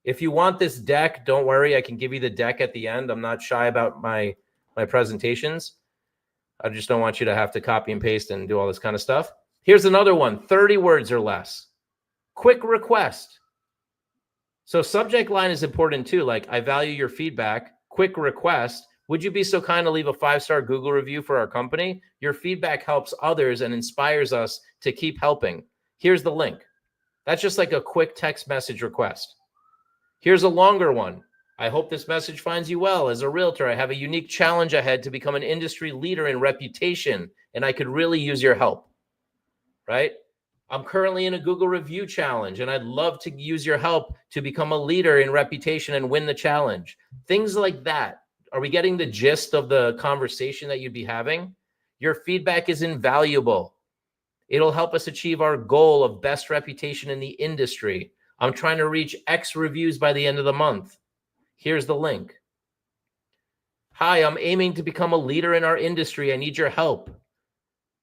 If you want this deck, don't worry. I can give you the deck at the end. I'm not shy about my presentations. I just don't want you to have to copy and paste and do all this kind of stuff. Here's another one, 30 words or less. Quick request. So subject line is important too. Like, I value your feedback. Quick request. Would you be so kind to leave a 5-star Google review for our company? Your feedback helps others and inspires us to keep helping. Here's the link. That's just like a quick text message request. Here's a longer one. I hope this message finds you well. As a realtor, I have a unique challenge ahead to become an industry leader in reputation, and I could really use your help, right? I'm currently in a Google review challenge, and I'd love to use your help to become a leader in reputation and win the challenge. Things like that. Are we getting the gist of the conversation that you'd be having? Your feedback is invaluable. It'll help us achieve our goal of best reputation in the industry. I'm trying to reach X reviews by the end of the month. Here's the link. Hi, I'm aiming to become a leader in our industry. I need your help.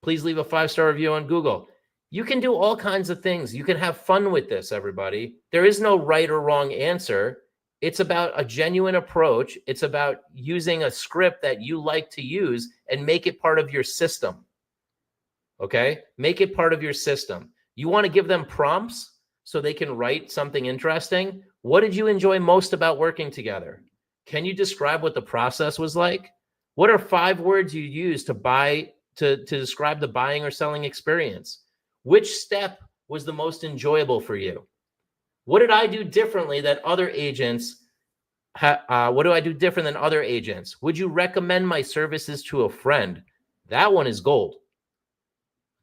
Please leave a 5-star review on Google. You can do all kinds of things. You can have fun with this, everybody. There is no right or wrong answer. It's about a genuine approach. It's about using a script that you like to use and make it part of your system. Okay? Make it part of your system. You want to give them prompts so they can write something interesting. What did you enjoy most about working together? Can you describe what the process was like? What are 5 words you use to describe the buying or selling experience? Which step was the most enjoyable for you? What did I do differently that other agents? What do I do different than other agents? Would you recommend my services to a friend? That one is gold.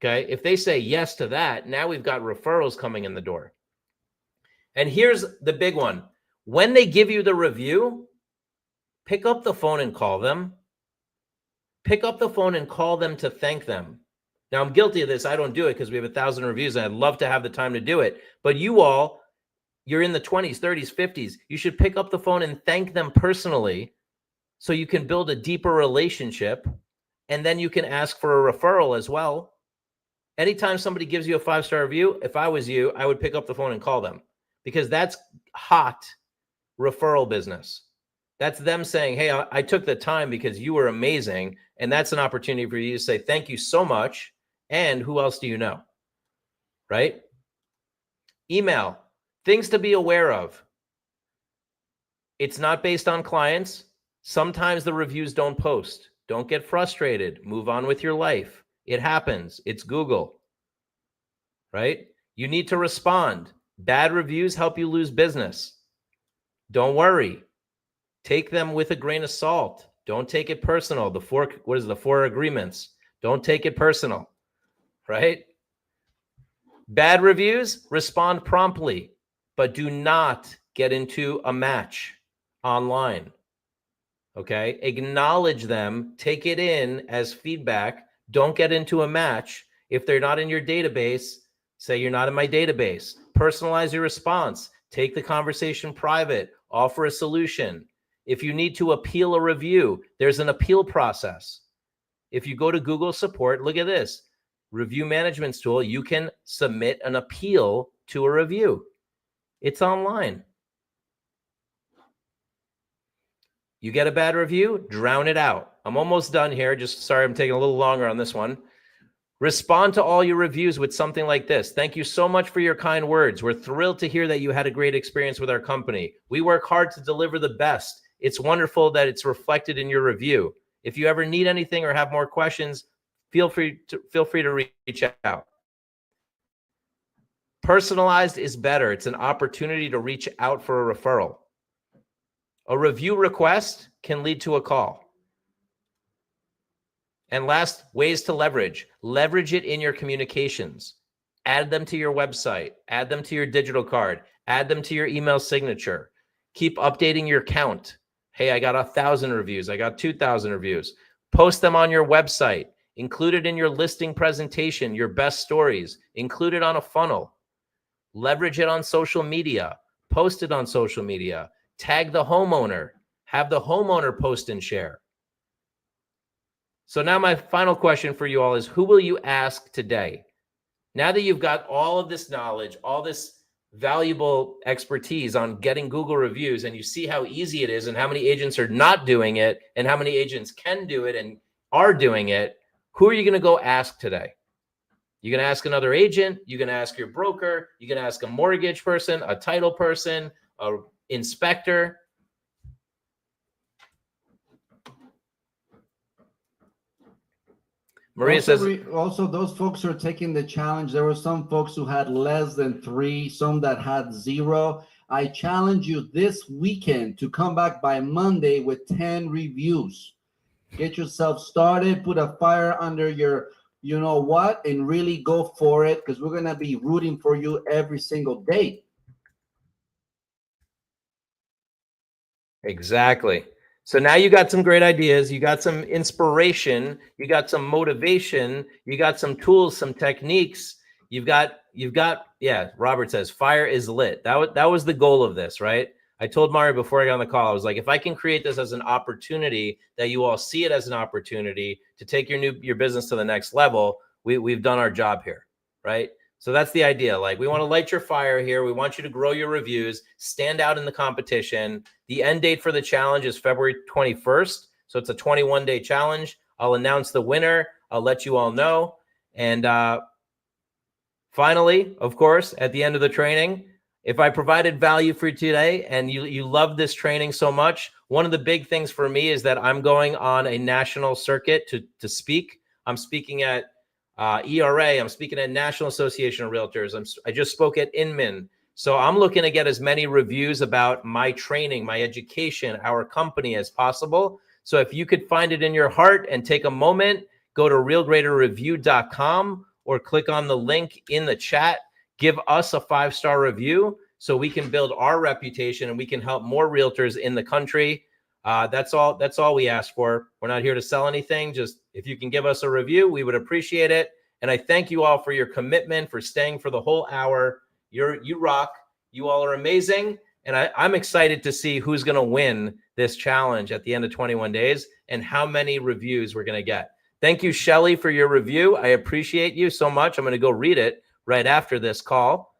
Okay. If they say yes to that, now we've got referrals coming in the door. And here's the big one. When they give you the review, pick up the phone and call them. Pick up the phone and call them to thank them. Now, I'm guilty of this. I don't do it because we have 1,000 reviews and I'd love to have the time to do it. But you all, you're in the 20s, 30s, 50s. You should pick up the phone and thank them personally so you can build a deeper relationship. And then you can ask for a referral as well. Anytime somebody gives you a 5-star review, if I was you, I would pick up the phone and call them because that's hot referral business. That's them saying, hey, I took the time because you were amazing. And that's an opportunity for you to say, thank you so much. And who else do you know? Right? Email. Things to be aware of. It's not based on clients. Sometimes the reviews don't post. Don't get frustrated. Move on with your life. It happens. It's Google. Right? You need to respond. Bad reviews help you lose business. Don't worry. Take them with a grain of salt. Don't take it personal. The 4 agreements? Don't take it personal, right? Bad reviews, respond promptly, but do not get into a match online, okay? Acknowledge them, take it in as feedback. Don't get into a match. If they're not in your database, say you're not in my database. Personalize your response. Take the conversation private. Offer a solution. If you need to appeal a review, there's an appeal process. If you go to Google support, look at this. Review management tool, you can submit an appeal to a review. It's online. You get a bad review, drown it out. I'm almost done here. Just sorry, I'm taking a little longer on this one. Respond to all your reviews with something like this. Thank you so much for your kind words. We're thrilled to hear that you had a great experience with our company. We work hard to deliver the best. It's wonderful that it's reflected in your review. If you ever need anything or have more questions, feel free to reach out. Personalized is better. It's an opportunity to reach out for a referral. A review request can lead to a call. And last, ways to leverage. Leverage it in your communications. Add them to your website. Add them to your digital card. Add them to your email signature. Keep updating your count. Hey, I got 1,000 reviews. I got 2,000 reviews. Post them on your website. Include it in your listing presentation, your best stories. Include it on a funnel. Leverage it on social media. Post it on social media. Tag the homeowner. Have the homeowner post and share. So now my final question for you all is, who will you ask today? Now that you've got all of this knowledge, all this valuable expertise on getting Google reviews, and you see how easy it is and how many agents are not doing it and how many agents can do it and are doing it, who are you going to go ask today? You're going to ask another agent. You're going to ask your broker. You're going to ask a mortgage person, a title person, a inspector. Maria says, also those folks who are taking the challenge, there were some folks who had less than 3, some that had 0. I challenge you this weekend to come back by Monday with 10 reviews. Get yourself started, put a fire under your you know what, and really go for it, because we're going to be rooting for you every single day. Exactly. So now you got some great ideas. You got some inspiration. You got some motivation. You got some tools, some techniques. You've got, yeah, Robert says fire is lit. That was the goal of this, right? I told Mario before I got on the call, I was like, if I can create this as an opportunity, that you all see it as an opportunity to take your business to the next level, we've done our job here, right? So that's the idea. Like, we want to light your fire here. We want you to grow your reviews, stand out in the competition. The end date for the challenge is February 21st. So it's a 21-day challenge. I'll announce the winner. I'll let you all know. And finally, of course, at the end of the training, if I provided value for you today and you love this training so much, one of the big things for me is that I'm going on a national circuit to speak. I'm speaking at ERA. I'm speaking at National Association of Realtors. I just spoke at Inman. So I'm looking to get as many reviews about my training, my education, our company as possible. So if you could find it in your heart and take a moment, go to realgraderreview.com or click on the link in the chat. Give us a 5-star review so we can build our reputation and we can help more realtors in the country. That's all we ask for. We're not here to sell anything. Just if you can give us a review, we would appreciate it. And I thank you all for your commitment, for staying for the whole hour. You rock. You all are amazing. And I'm excited to see who's going to win this challenge at the end of 21 days and how many reviews we're going to get. Thank you, Shelly, for your review. I appreciate you so much. I'm going to go read it right after this call.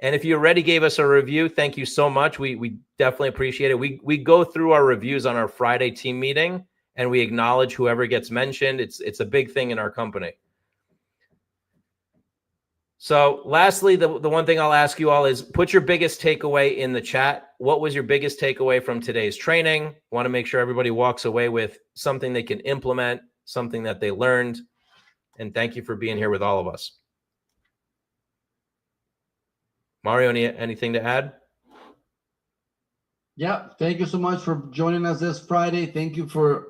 And if you already gave us a review, thank you so much. We definitely appreciate it. We go through our reviews on our Friday team meeting, and we acknowledge whoever gets mentioned. It's a big thing in our company. So lastly, the one thing I'll ask you all is put your biggest takeaway in the chat. What was your biggest takeaway from today's training? Want to make sure everybody walks away with something they can implement, something that they learned. And thank you for being here with all of us. Mario, anything to add? Yeah, thank you so much for joining us this Friday. Thank you for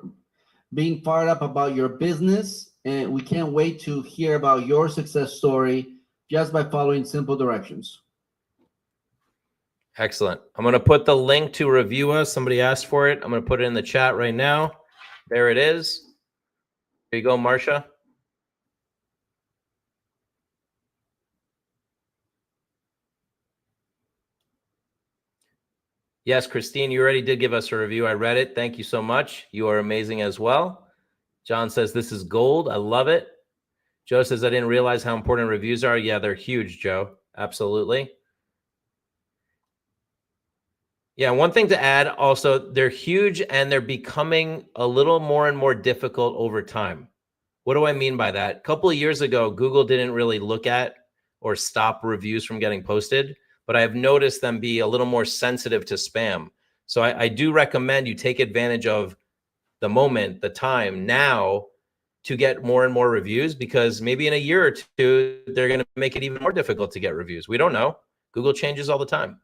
being fired up about your business. And we can't wait to hear about your success story just by following simple directions. Excellent. I'm going to put the link to review us. Somebody asked for it. I'm going to put it in the chat right now. There it is. There you go, Marcia. Yes, Christine, you already did give us a review. I read it. Thank you so much. You are amazing as well. John says, this is gold. I love it. Joe says, I didn't realize how important reviews are. Yeah, they're huge, Joe. Absolutely. Yeah, one thing to add also, they're huge and they're becoming a little more and more difficult over time. What do I mean by that? A couple of years ago, Google didn't really look at or stop reviews from getting posted, but I've noticed them be a little more sensitive to spam. So I do recommend you take advantage of the moment, the time now to get more and more reviews, because maybe in a year or two, they're going to make it even more difficult to get reviews. We don't know. Google changes all the time.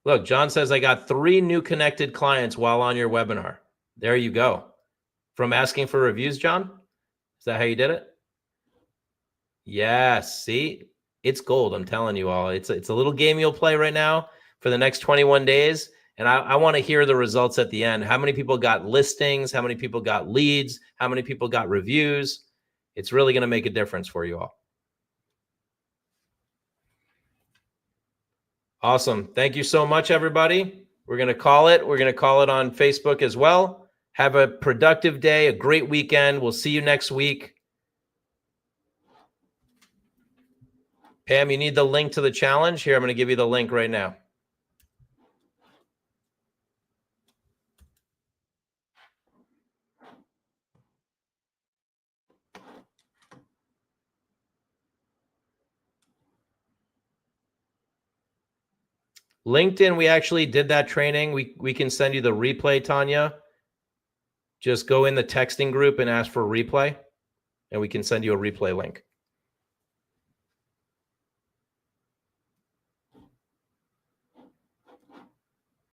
Look, John says, I got 3 new connected clients while on your webinar. There you go. From asking for reviews, John? Is that how you did it? Yes. See, it's gold. I'm telling you all. It's a little game you'll play right now for the next 21 days. And I want to hear the results at the end. How many people got listings? How many people got leads? How many people got reviews? It's really going to make a difference for you all. Awesome. Thank you so much, everybody. We're going to call it. We're going to call it on Facebook as well. Have a productive day, a great weekend. We'll see you next week. Pam, you need the link to the challenge? Here, I'm going to give you the link right now. LinkedIn, we actually did that training. We can send you the replay, Tanya. Just go in the texting group and ask for replay, and we can send you a replay link.